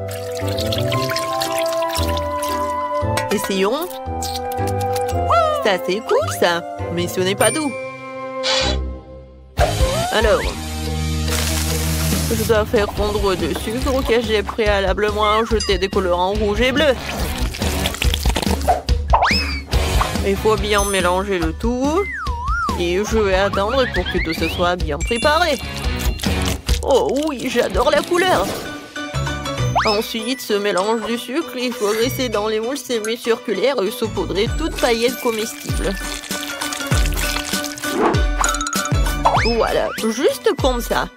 Essayons. Ça, c'est cool, ça. Mais ce n'est pas doux. Alors, je dois faire fondre du sucre que j'ai préalablement ajouté des colorants rouge et bleu. Il faut bien mélanger le tout. Et je vais attendre pour que tout ce soit bien préparé. Oh oui, j'adore la couleur. Ensuite, ce mélange du sucre, il faut laisser dans les moules semi-circulaires et saupoudrer toute paillette comestible. Voilà, juste comme ça.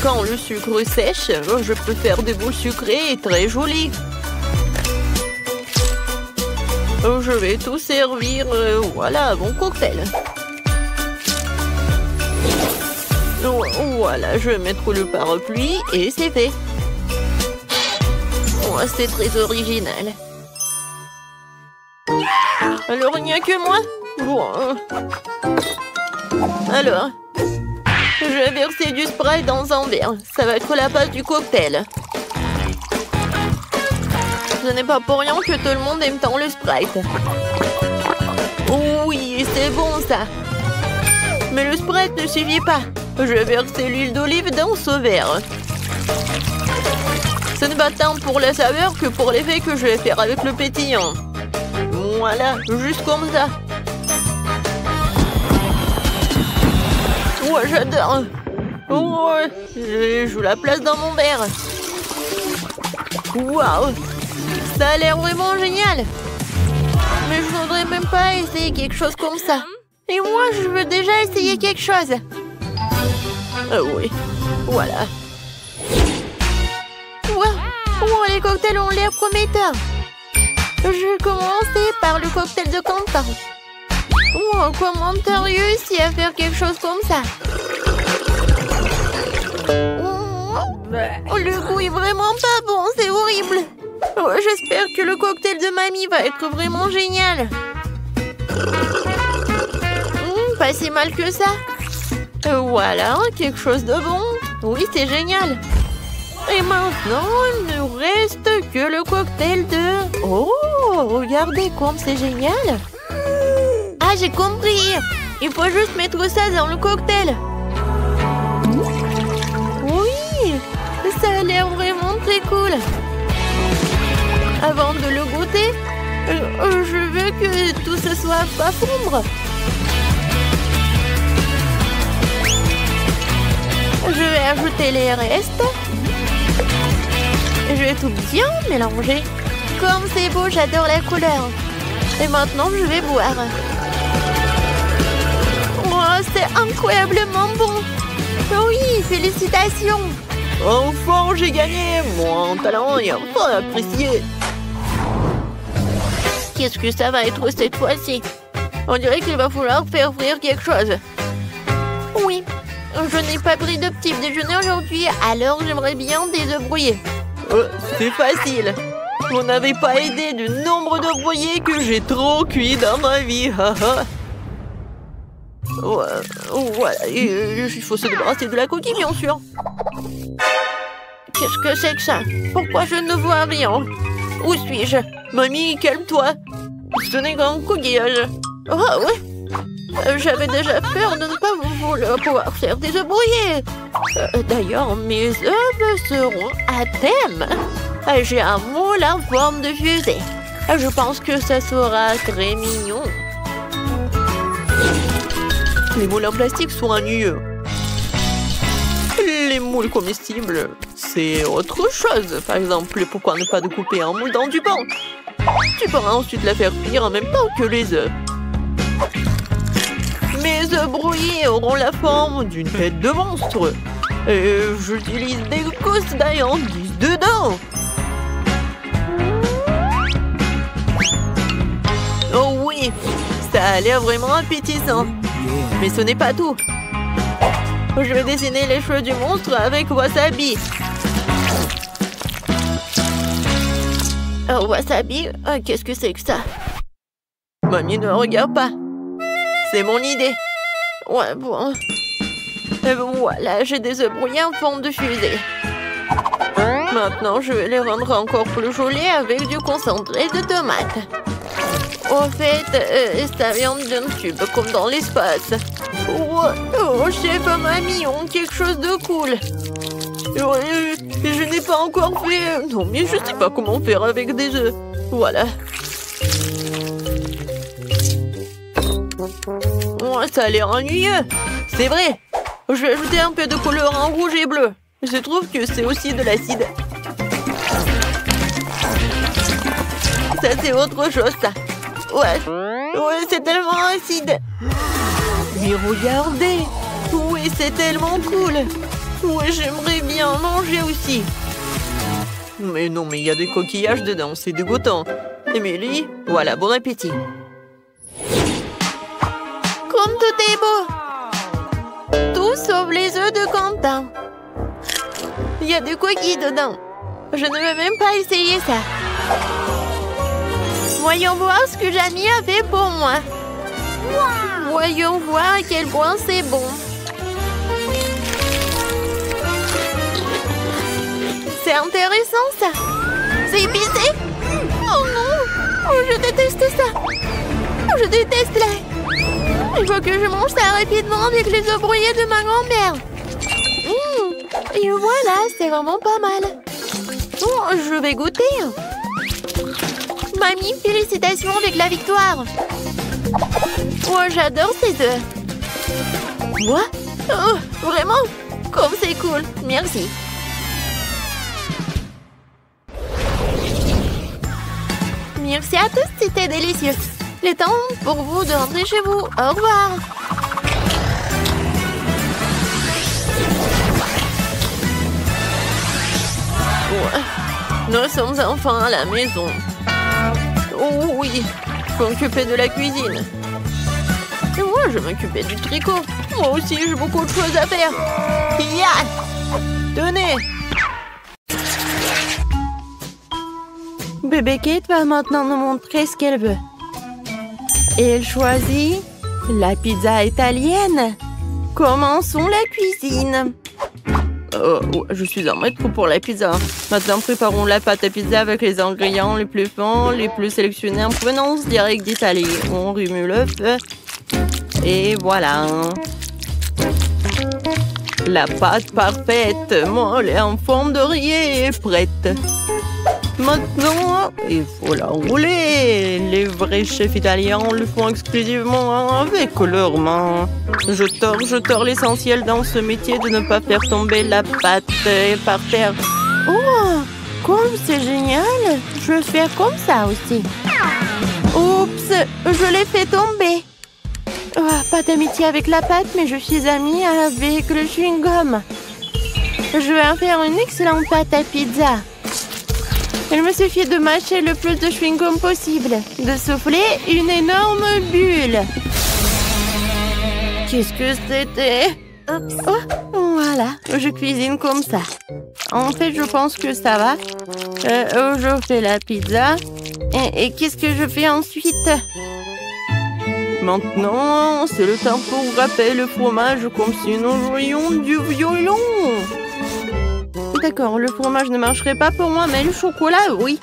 Quand le sucre sèche, je peux faire des boules sucrées et très jolies. Je vais tout servir, voilà, mon cocktail. Voilà, je vais mettre le parapluie et c'est fait. Oh, c'est très original. Alors, il n'y a que moi? Bon. Alors, je vais verser du Sprite dans un verre. Ça va être la base du cocktail. Ce n'est pas pour rien que tout le monde aime tant le Sprite. Oui, c'est bon ça. Mais le Sprite ne suffit pas. Je vais verser l'huile d'olive dans ce verre. Ce n'est pas tant pour la saveur que pour l'effet que je vais faire avec le pétillant. Voilà, juste comme ça. Ouais, j'adore. Ouais, je joue la place dans mon verre. Waouh, ça a l'air vraiment génial. Mais je voudrais même pas essayer quelque chose comme ça. Et moi, je veux déjà essayer quelque chose. Oui, voilà. Wow, les cocktails ont l'air prometteurs. Je vais commencer par le cocktail de Quentin. Wow, comment t'as réussi à faire quelque chose comme ça? Oh, le goût est vraiment pas bon, c'est horrible. Oh, j'espère que le cocktail de mamie va être vraiment génial. Pas si mal que ça. Voilà, quelque chose de bon. Oui, c'est génial. Et maintenant, il ne reste que le cocktail de... Oh, regardez comme c'est génial. Ah, j'ai compris. Il faut juste mettre ça dans le cocktail. Oui, ça a l'air vraiment très cool. Avant de le goûter, je veux que tout ce soit pas sombre. Je vais ajouter les restes. Je vais tout bien mélanger. Comme c'est beau, j'adore la couleur. Et maintenant, je vais boire. Oh, c'est incroyablement bon. Oui, félicitations. Enfin, j'ai gagné. Mon talent est enfin apprécié. Qu'est-ce que ça va être cette fois-ci? On dirait qu'il va falloir faire frire quelque chose. Oui, je n'ai pas pris de petit déjeuner aujourd'hui, alors j'aimerais bien des œufs brouillés. C'est facile. Vous n'avez pas aidé du nombre d'œufs brouillés que j'ai trop cuit dans ma vie. Voilà, il faut se débarrasser de la coquille, bien sûr. Qu'est-ce que c'est que ça? Pourquoi je ne vois rien? Où suis-je? Mamie, calme-toi. Ce n'est qu'un coquillage. Oh, oui. J'avais déjà peur de ne pas pouvoir faire des œufs brouillés. D'ailleurs, mes œufs seront à thème. J'ai un moule en forme de fusée. Je pense que ça sera très mignon. Les moules en plastique sont ennuyeux. Les moules comestibles, c'est autre chose. Par exemple, pourquoi ne pas découper un moule dans du pain? Tu pourras ensuite la faire cuire en même temps que les œufs. Mes œufs brouillés auront la forme d'une tête de monstre. Et j'utilise des gousses d'ail-en-guise dedans. Oh oui, ça a l'air vraiment appétissant. Mais ce n'est pas tout. Je vais dessiner les cheveux du monstre avec wasabi. Wasabi? Qu'est-ce que c'est que ça? Mamie, ne regarde pas. C'est mon idée. Ouais, bon. Voilà, j'ai des œufs brouillés en forme de fusée. Maintenant, je vais les rendre encore plus jolis avec du concentré de tomate. Au fait, ça vient d'un tube, comme dans l'espace. Oh, chef, mamie, on quelque chose de cool. Je n'ai pas encore fait... Non, mais je ne sais pas comment faire avec des œufs. Voilà. Oh, ça a l'air ennuyeux. C'est vrai. Je vais ajouter un peu de couleur en rouge et bleu. Je trouve que c'est aussi de l'acide. Ça, c'est autre chose, ça. Ouais, c'est tellement acide. Mais regardez. Oui, c'est tellement cool. Oui, j'aimerais bien manger aussi. Mais non, mais il y a des coquillages dedans, c'est dégoûtant. Émilie, voilà, bon appétit. Comme tout est beau. Tout sauf les œufs de Quentin. Il y a des coquilles dedans. Je ne vais même pas essayer ça. Voyons voir ce que Jamie a fait pour moi. Voyons voir à quel point c'est bon. C'est intéressant, ça. C'est épicé. Oh non. Oh, je déteste ça. Je déteste la... Il faut que je mange ça rapidement avec les œufs brouillés de ma grand-mère. Et voilà, c'est vraiment pas mal. Oh, je vais goûter. Mamie, félicitations avec la victoire. Oh, j'adore ces œufs. Quoi? Oh, vraiment? Comme c'est cool. Merci. Merci à tous, c'était délicieux. Il est temps pour vous de rentrer chez vous. Au revoir. Ouais. Nous sommes enfin à la maison. Oh oui, je m'occuper de la cuisine. Et moi, je m'occupais du tricot. Moi aussi, j'ai beaucoup de choses à faire. Yeah. Tenez. Bébé Kate va maintenant nous montrer ce qu'elle veut. Et elle choisit la pizza italienne. Commençons la cuisine. Je suis un maître pour la pizza. Maintenant, préparons la pâte à pizza avec les ingrédients les plus fins, les plus sélectionnés en provenance directe d'Italie. On remue le feu. Et voilà. La pâte parfaite, molle et en forme de rillé est prête. Maintenant, il faut la rouler. Les vrais chefs italiens le font exclusivement avec leurs mains. Je tords l'essentiel dans ce métier de ne pas faire tomber la pâte par terre. Oh, comme c'est génial. Je vais faire comme ça aussi. Oups, je l'ai fait tomber. Oh, pas d'amitié avec la pâte, mais je suis amie avec le chewing-gum. Je vais en faire une excellente pâte à pizza. Il me suffit de mâcher le plus de chewing-gum possible, de souffler une énorme bulle. Qu'est-ce que c'était? Oh, voilà, je cuisine comme ça. En fait, je pense que ça va. Je fais la pizza. Et qu'est-ce que je fais ensuite? Maintenant, c'est le temps pour râper le fromage comme si nous jouions du violon. D'accord, le fromage ne marcherait pas pour moi, mais le chocolat, oui.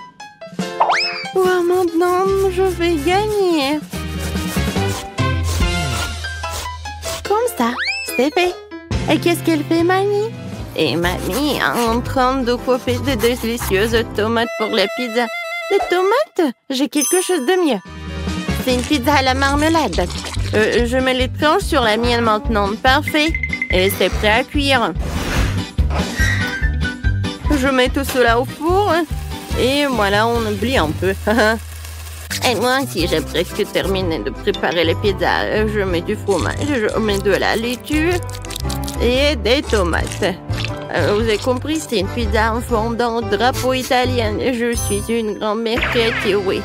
Oh, maintenant, je vais gagner. Comme ça, c'est fait. Et qu'est-ce qu'elle fait, Mamie? Et Mamie est en train de coiffer de délicieuses tomates pour la pizza. Des tomates? J'ai quelque chose de mieux. C'est une pizza à la marmelade. Je mets les tranches sur la mienne maintenant. Parfait. Et c'est prêt à cuire. Je mets tout cela au four. Et voilà, on oublie un peu. Et moi aussi, j'ai presque terminé de préparer les pizzas. Je mets du fromage, je mets de la laitue et des tomates. Vous avez compris, c'est une pizza en forme d'un drapeau italien. Je suis une grand-mère créative, oui.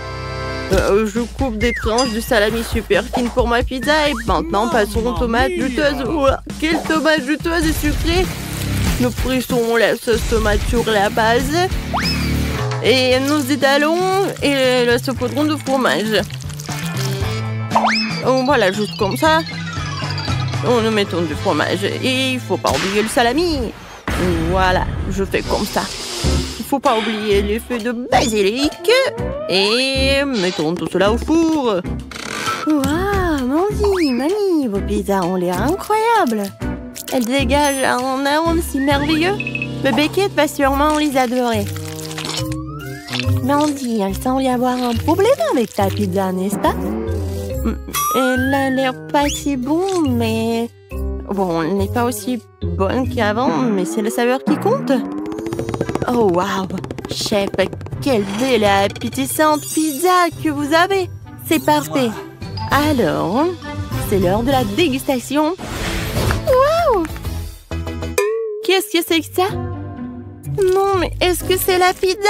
Je coupe des tranches de salami super fines pour ma pizza. Et maintenant, passons aux tomates juteuses. Oh, quelle tomate juteuse et sucrée! Nous pressons la sauce tomate sur la base. Et nous étalons et la saupoudrons de fromage. Voilà, juste comme ça. Nous mettons du fromage. Et il ne faut pas oublier le salami. Voilà, je fais comme ça. Il ne faut pas oublier les feuilles de basilic. Et mettons tout cela au four. Waouh, Mandy, Mamie, vos pizzas ont l'air incroyables. Elles dégagent un arôme si merveilleux. Bébé Kate va sûrement les adorer. Mandy, il semble y avoir un problème avec ta pizza, n'est-ce pas? Elle a l'air pas si bon, mais... Bon, elle n'est pas aussi bonne qu'avant, mais c'est la saveur qui compte. Oh, waouh! Chef, quelle belle et appétissante pizza que vous avez! C'est parfait! Alors, c'est l'heure de la dégustation. Waouh! Qu'est-ce que c'est que ça? Non, mais est-ce que c'est la pizza?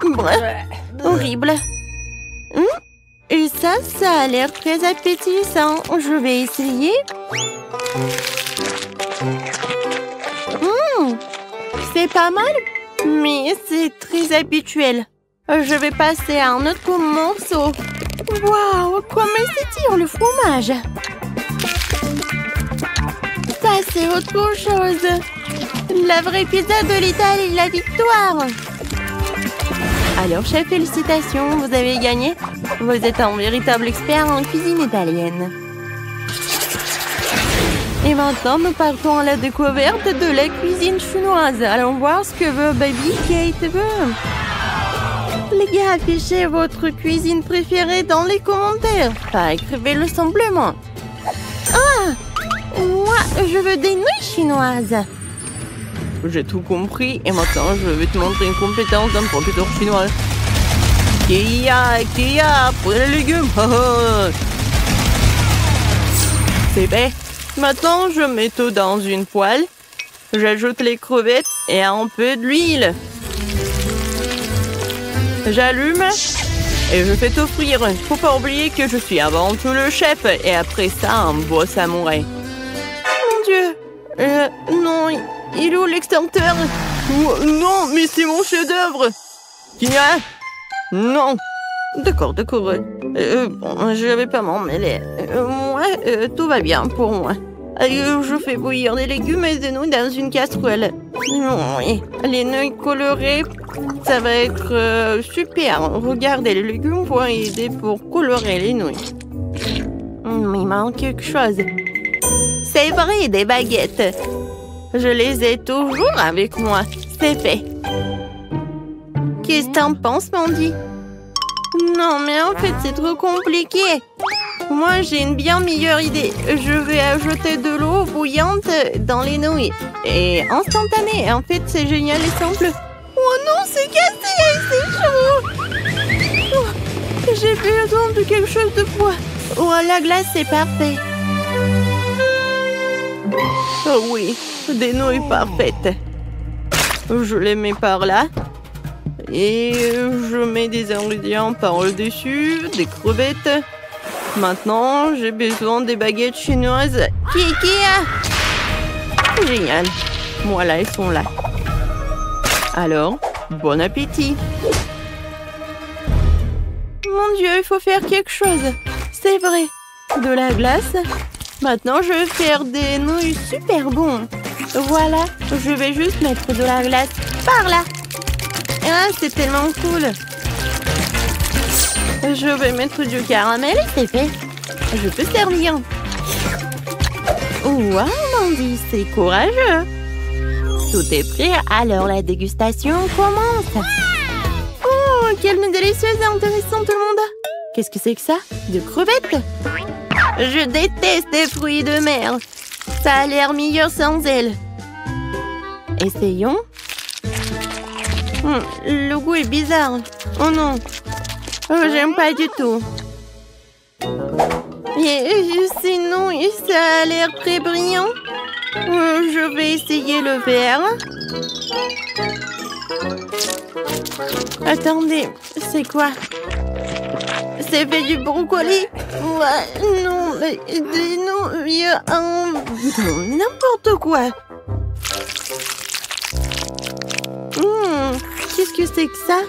Bref, horrible. Et ça a l'air très appétissant. Je vais essayer. C'est pas mal, mais c'est très habituel. Je vais passer à un autre morceau. Waouh, comme elle s'étire le fromage. Ça, c'est autre chose. La vraie pizza de l'Italie, la victoire. Alors, chef, félicitations, vous avez gagné. Vous êtes un véritable expert en cuisine italienne. Et maintenant, nous partons à la découverte de la cuisine chinoise. Allons voir ce que veut Baby Kate veut. Les gars, affichez votre cuisine préférée dans les commentaires. Pas écrivez-le simplement. Ah! Moi, je veux des nouilles chinoises. J'ai tout compris et maintenant je vais te montrer une compétence d'un professeur chinois. Kia, pour les légumes. C'est fait. Maintenant, je mets tout dans une poêle. J'ajoute les crevettes et un peu d'huile. J'allume et je fais tout frire. Faut pas oublier que je suis avant tout le chef et après ça, un beau samouraï. Mon Dieu. Non, il est où l'extincteur? Non, mais c'est mon chef-d'œuvre. Kia? Non. D'accord. Bon, je vais pas m'en mêler. Moi, tout va bien pour moi. Je fais bouillir des légumes et des nouilles dans une casserole. Oui, les nouilles colorées, ça va être super. Regardez, les légumes vont aider pour colorer les nouilles. Il manque quelque chose. C'est vrai, des baguettes. Je les ai toujours avec moi. C'est fait. Qu'est-ce que t'en penses, Mandy? Non, mais en fait, c'est trop compliqué. Moi, j'ai une bien meilleure idée. Je vais ajouter de l'eau bouillante dans les nouilles. Et instantané. En fait, c'est génial et simple. Oh non, c'est cassé, c'est chaud. Oh, j'ai besoin de quelque chose de froid. Oh, la glace, c'est parfait. Oh oui, des nouilles parfaites. Je les mets par là. Et je mets des ingrédients par-dessus, des crevettes. Maintenant, j'ai besoin des baguettes chinoises. Kia! Génial. Voilà, elles sont là. Alors, bon appétit. Mon Dieu, il faut faire quelque chose. C'est vrai. De la glace. Maintenant, je vais faire des nouilles super bonnes. Voilà, je vais juste mettre de la glace par là. Ah, c'est tellement cool. Je vais mettre du caramel et c'est fait. Je peux servir. Wow, Mandy, c'est courageux. Tout est prêt, alors la dégustation commence. Oh, quelle délicieuse et intéressante, tout le monde. Qu'est-ce que c'est que ça? De crevettes? Je déteste les fruits de mer. Ça a l'air meilleur sans elles. Essayons. Le goût est bizarre. Oh non. Oh, j'aime pas du tout. Sinon, ça a l'air très brillant. Je vais essayer le vert. Attendez, c'est quoi? C'est fait du brocoli? Ouais, non, il y a un... N'importe quoi. Qu'est-ce que c'est que ça?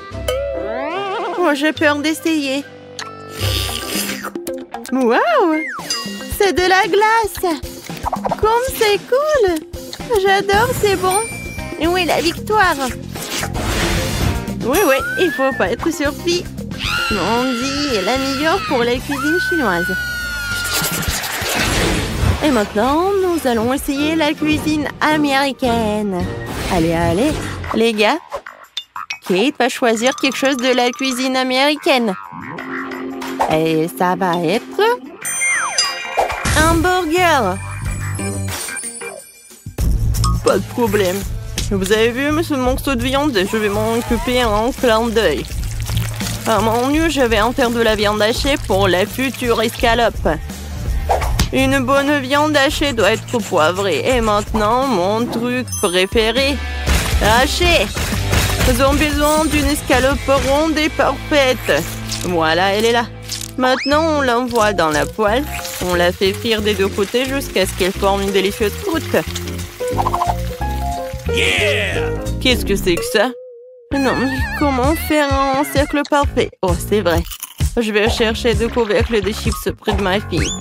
Oh, j'ai peur d'essayer. Waouh! C'est de la glace! Comme c'est cool! J'adore, c'est bon! Oui, la victoire! Oui, il faut pas être surpris. Mandy est la meilleure pour la cuisine chinoise. Et maintenant, nous allons essayer la cuisine américaine. Allez, les gars. Kate va choisir quelque chose de la cuisine américaine. Et ça va être... un burger. Pas de problème. Vous avez vu ce morceau de viande? Je vais m'en occuper en clin d'œil. À mon mieux, je vais en faire de la viande hachée pour la future escalope. Une bonne viande hachée doit être poivrée. Et maintenant, mon truc préféré. Haché. Nous avons besoin d'une escalope ronde et parfaite. Voilà, elle est là. Maintenant, on l'envoie dans la poêle. On la fait frire des deux côtés jusqu'à ce qu'elle forme une délicieuse croûte. Yeah! Qu'est-ce que c'est que ça? Non, mais comment faire un cercle parfait? Oh, c'est vrai. Je vais chercher deux couvercles de chips près de ma fille.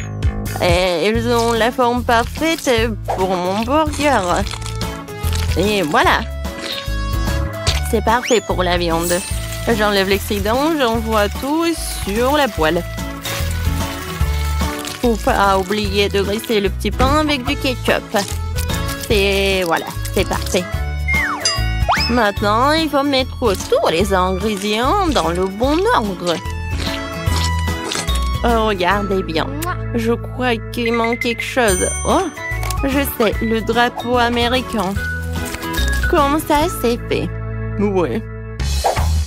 Et ils ont la forme parfaite pour mon burger. Et voilà. C'est parfait pour la viande. J'enlève l'excédent, j'envoie tout sur la poêle. Faut pas oublier de graisser le petit pain avec du ketchup. Et voilà, c'est parfait. Maintenant, il faut mettre tous les ingrédients dans le bon ordre. Oh, regardez bien. Je crois qu'il manque quelque chose. Oh, je sais, le drapeau américain. Comme ça, c'est fait. Ouais.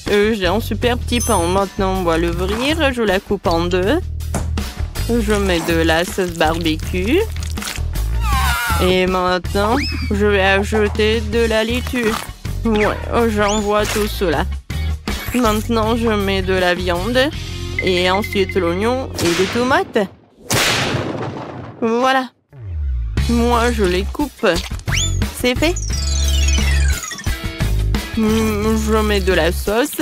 J'ai un super petit pain. Maintenant, on va l'ouvrir. Je la coupe en deux. Je mets de la sauce barbecue. Et maintenant, je vais ajouter de la laitue. Ouais, j'envoie tout cela. Maintenant, je mets de la viande. Et ensuite l'oignon et les tomates. Voilà. Moi, je les coupe. C'est fait. Je mets de la sauce.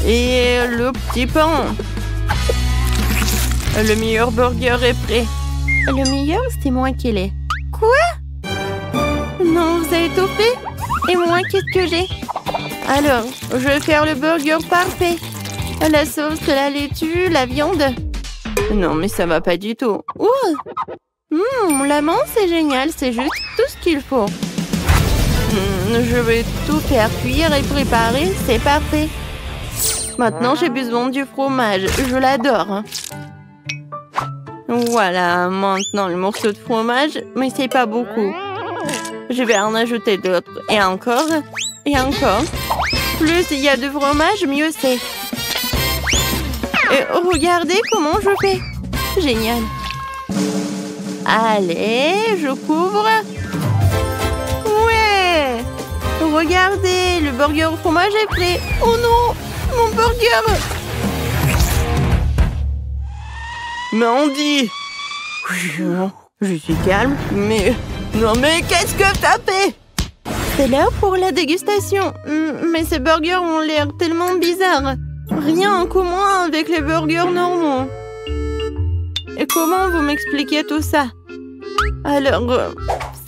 Et le petit pain. Le meilleur burger est prêt. Le meilleur, c'est moi qui l'ai. Quoi? Non, vous avez tout fait? Et moi, qu'est-ce que j'ai? Alors, je vais faire le burger parfait. La sauce, la laitue, la viande. Non, mais ça va pas du tout. La menthe, c'est génial. C'est juste tout ce qu'il faut. Je vais tout faire cuire et préparer. C'est parfait. Maintenant, j'ai besoin du fromage. Je l'adore. Voilà, maintenant le morceau de fromage. Mais c'est pas beaucoup. Je vais en ajouter d'autres. Et encore. Et encore. Plus il y a de fromage, mieux c'est. Et regardez comment je fais. Génial. Allez, je couvre. Ouais. Regardez, le burger au fromage est prêt. Oh non, mon burger. Mandy. Je suis calme, mais... Non mais qu'est-ce que t'as fait? C'est l'heure pour la dégustation. Mais ces burgers ont l'air tellement bizarres. Rien en commun avec les burgers normaux. Et comment vous m'expliquez tout ça? Alors,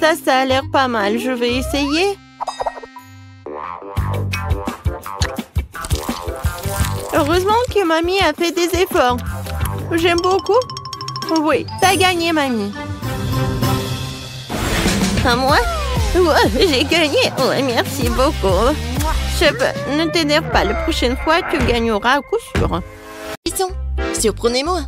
ça a l'air pas mal. Je vais essayer. Heureusement que mamie a fait des efforts. J'aime beaucoup. Oui, t'as gagné, mamie. À moi? Ouais, j'ai gagné. Ouais, merci beaucoup. Chef, ne t'énerve pas. La prochaine fois, tu gagneras à coup sûr. Ils surprenez-moi.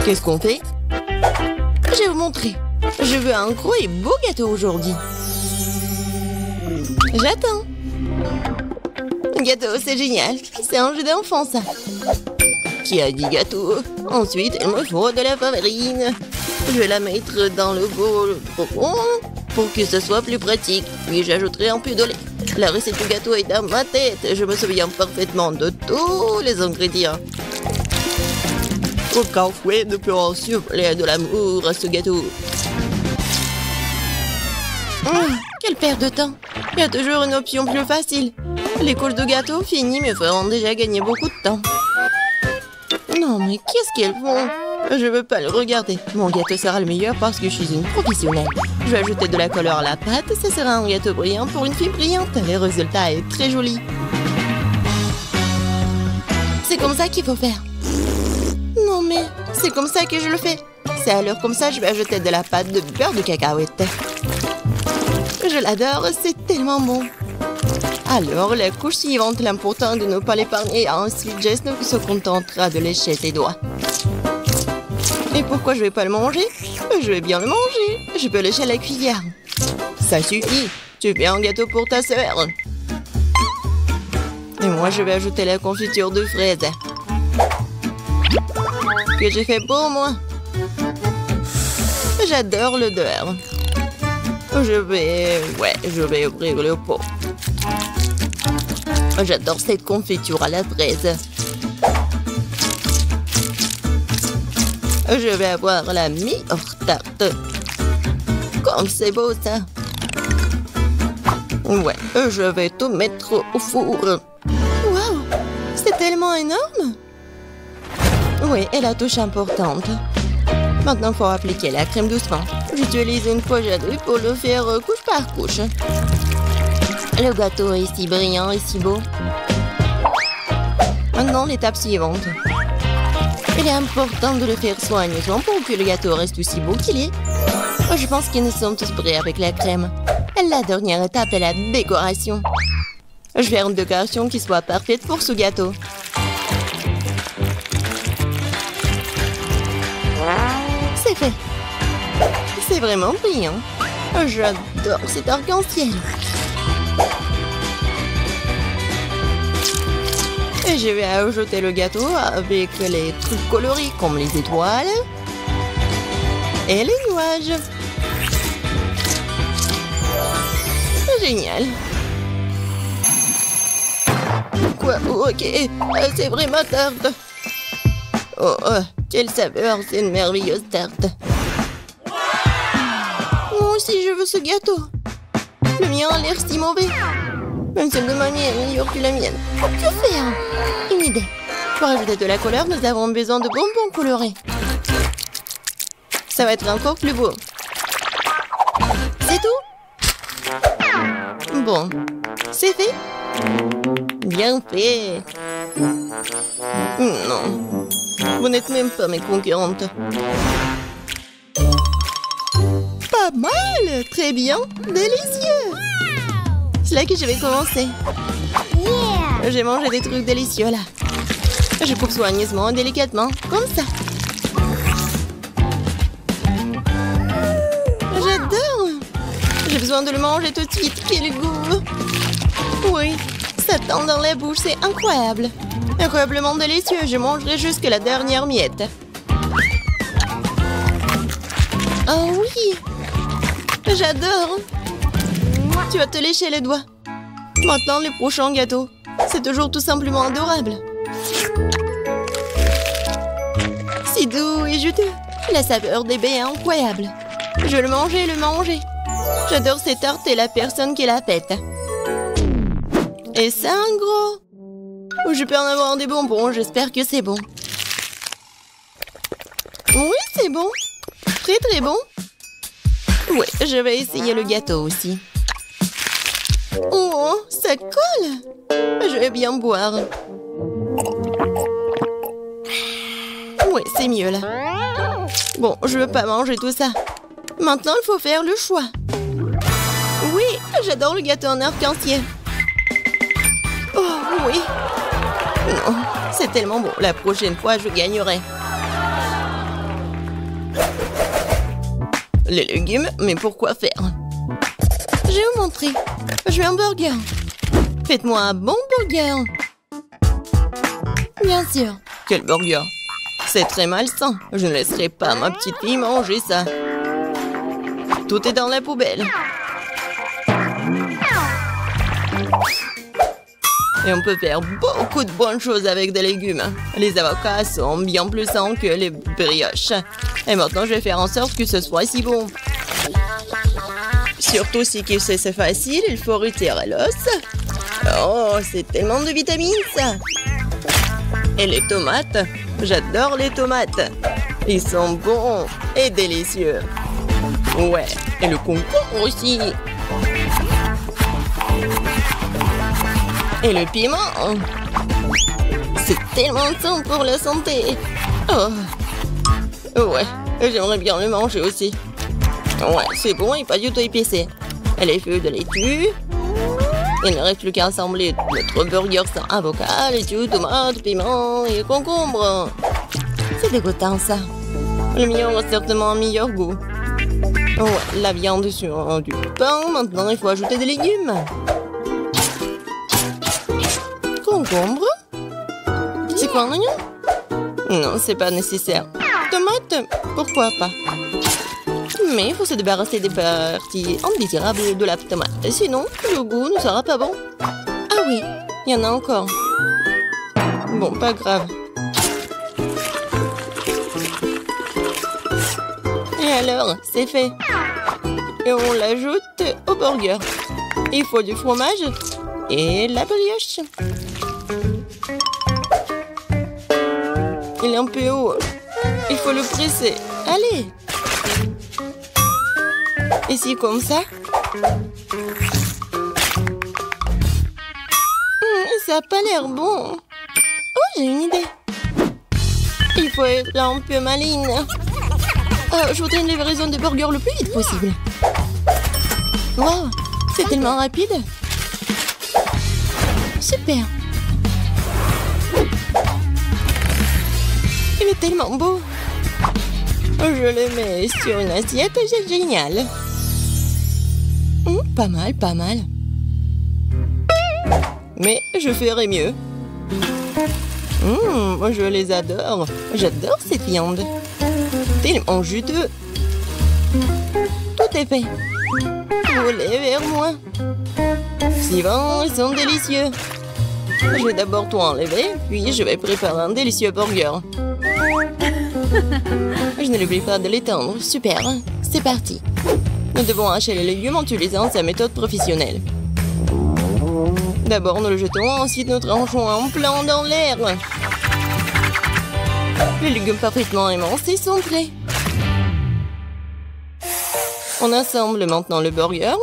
Qu'est-ce qu'on fait? Je vais vous montrer. Je veux un gros et beau gâteau aujourd'hui. J'attends. Gâteau, c'est génial. C'est un jeu d'enfant, ça. Qui a dit gâteau? Ensuite, il me faut de la farine. Je vais la mettre dans le bol profond pour que ce soit plus pratique. Puis j'ajouterai un peu de lait. La recette du gâteau est dans ma tête. Je me souviens parfaitement de tous les ingrédients. Aucun fouet ne peut en souffler de l'amour à ce gâteau. Quelle perte de temps. Il y a toujours une option plus facile. Les couches de gâteau finies me feront déjà gagner beaucoup de temps. Non, mais qu'est-ce qu'elles font? Je veux pas le regarder. Mon gâteau sera le meilleur parce que je suis une professionnelle. Je vais ajouter de la couleur à la pâte. Ce sera un gâteau brillant pour une fille brillante. Le résultat est très joli. C'est comme ça qu'il faut faire. Non, mais c'est comme ça que je le fais. C'est alors comme ça que je vais ajouter de la pâte de beurre de cacahuète. Je l'adore, c'est tellement bon. Alors, la couche suivante, l'important de ne pas l'épargner. Ensuite, Jess se contentera de lécher ses doigts. Et pourquoi je vais pas le manger? Je vais bien le manger. Je peux lécher la cuillère. Ça suffit. Tu fais un gâteau pour ta sœur. Et moi, je vais ajouter la confiture de fraises. Que j'ai fait pour moi. J'adore l'odeur. Je vais ouvrir le pot. J'adore cette confiture à la fraise. Je vais avoir la meilleure tarte. Comme c'est beau, ça. Ouais, je vais tout mettre au four. Waouh, c'est tellement énorme. Oui, et la touche importante. Maintenant, il faut appliquer la crème doucement. J'utilise une poche à deux pour le faire couche par couche. Le gâteau est si brillant et si beau. Maintenant, l'étape suivante. Il est important de le faire soigneusement pour que le gâteau reste aussi beau qu'il est. Je pense que nous sommes tous prêts avec la crème. La dernière étape est la décoration. Je vais faire une décoration qui soit parfaite pour ce gâteau. C'est fait. C'est vraiment brillant. J'adore cet arc-en-ciel. Et je vais ajouter le gâteau avec les trucs colorés comme les étoiles et les nuages. Génial. Quoi? Ok, c'est vraiment tarte. Oh, quelle saveur, c'est une merveilleuse tarte. Moi aussi, je veux ce gâteau. Le mien a l'air si mauvais. Même celle de mamie est meilleure que la mienne. Que faire? Une idée. Pour ajouter de la couleur, nous avons besoin de bonbons colorés. Ça va être encore plus beau. C'est tout? Bon, c'est fait. Bien fait. Non, vous n'êtes même pas mes concurrentes. Pas mal, très bien, délicieux. C'est là que je vais commencer. J'ai mangé des trucs délicieux là. Je coupe soigneusement, délicatement, comme ça. J'adore. J'ai besoin de le manger tout de suite. Quel goût! Oui, ça tend dans la bouche, c'est incroyable. Incroyablement délicieux, je mangerai jusqu'à la dernière miette. Oh oui! J'adore! Tu vas te lécher les doigts. Maintenant, le prochain gâteau. C'est toujours tout simplement adorable. Si doux et juteux. La saveur des baies est incroyable. Je vais le manger. J'adore cette tarte et la personne qui la fête. Et c'est un gros. Je peux en avoir des bonbons, j'espère que c'est bon. Oui, c'est bon. Très très bon. Oui, je vais essayer le gâteau aussi. Oh, ça colle. Je vais bien boire. Oui, c'est mieux là. Bon, je veux pas manger tout ça. Maintenant, il faut faire le choix. Oui, j'adore le gâteau en arc-en-ciel. Oh, oui. Non, c'est tellement bon. La prochaine fois, je gagnerai. Les légumes, mais pourquoi faire? Je vais vous montrer. Je veux un burger. Faites-moi un bon burger. Bien sûr. Quel burger? C'est très malsain. Je ne laisserai pas ma petite fille manger ça. Tout est dans la poubelle. Et on peut faire beaucoup de bonnes choses avec des légumes. Les avocats sont bien plus sains que les brioches. Et maintenant, je vais faire en sorte que ce soit si bon. Surtout si c'est facile, il faut retirer l'os. Oh, c'est tellement de vitamines, ça. Et les tomates. J'adore les tomates. Ils sont bons et délicieux. Ouais, et le concombre aussi. Et le piment. C'est tellement sain pour la santé. Oh. Ouais, j'aimerais bien le manger aussi. Ouais, c'est bon et pas du tout épicé. Et les feuilles de laitue. Il ne reste plus qu'à assembler notre burger sans avocat, laitue, tomate, piment et concombre. C'est dégoûtant ça. Le mien aura certainement un meilleur goût. Ouais, la viande sur du pain. Maintenant, il faut ajouter des légumes. Concombre. C'est quoi un oignon? Non, c'est pas nécessaire. Tomate, pourquoi pas? Mais il faut se débarrasser des parties indésirables de la tomate. Sinon, le goût ne sera pas bon. Ah oui, il y en a encore. Bon, pas grave. Et alors, c'est fait. Et on l'ajoute au burger. Il faut du fromage et la brioche. il est un peu haut. Il faut le presser. Allez. Et c'est comme ça. Ça n'a pas l'air bon. Oh, j'ai une idée. Il faut être un peu maligne. Je voudrais une livraison de burger le plus vite possible. Wow, c'est tellement rapide. Super. Il est tellement beau. Je le mets sur une assiette, c'est génial. Pas mal, pas mal. Mais je ferai mieux. Je les adore. J'adore cette viande. Tellement juteux. Tout est fait. Roulez vers moi. Suivant, ils sont délicieux. Je vais d'abord tout enlever, puis je vais préparer un délicieux burger. Je ne l'oublie pas de l'étendre. Super. C'est parti. Nous devons hacher les légumes en utilisant sa méthode professionnelle. D'abord, nous le jetons, ensuite nous tranchons un plan dans l'air. Les légumes parfaitement émincés sont prêts. On assemble maintenant le burger.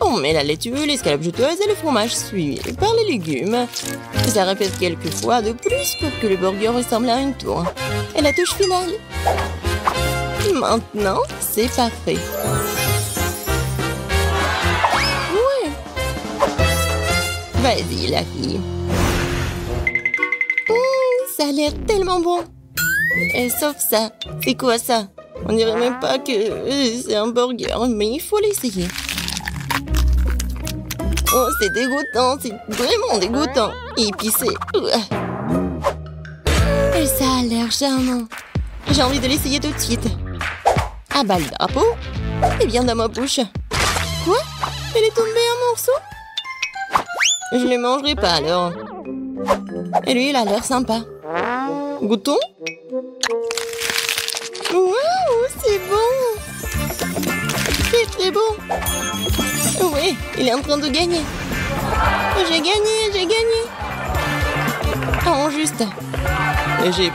On met la laitue, l'escalope juteuse et le fromage suivi par les légumes. Ça répète quelques fois de plus pour que le burger ressemble à une tour. Et la touche finale. Maintenant, c'est parfait. Vas-y, la fille. Ça a l'air tellement bon. Et sauf ça. C'est quoi ça? On dirait même pas que c'est un burger, mais il faut l'essayer. Oh, c'est dégoûtant. C'est vraiment dégoûtant. Épicé. Et ça a l'air charmant. J'ai envie de l'essayer tout de suite. Ah bah, le drapeau. C'est bien dans ma bouche. Quoi? Elle est tombée en morceaux? Je les mangerai pas alors. Et lui, il a l'air sympa. Goûtons? Waouh, c'est bon! C'est très bon! Oui, il est en train de gagner. J'ai gagné, j'ai gagné! Oh, juste. J'ai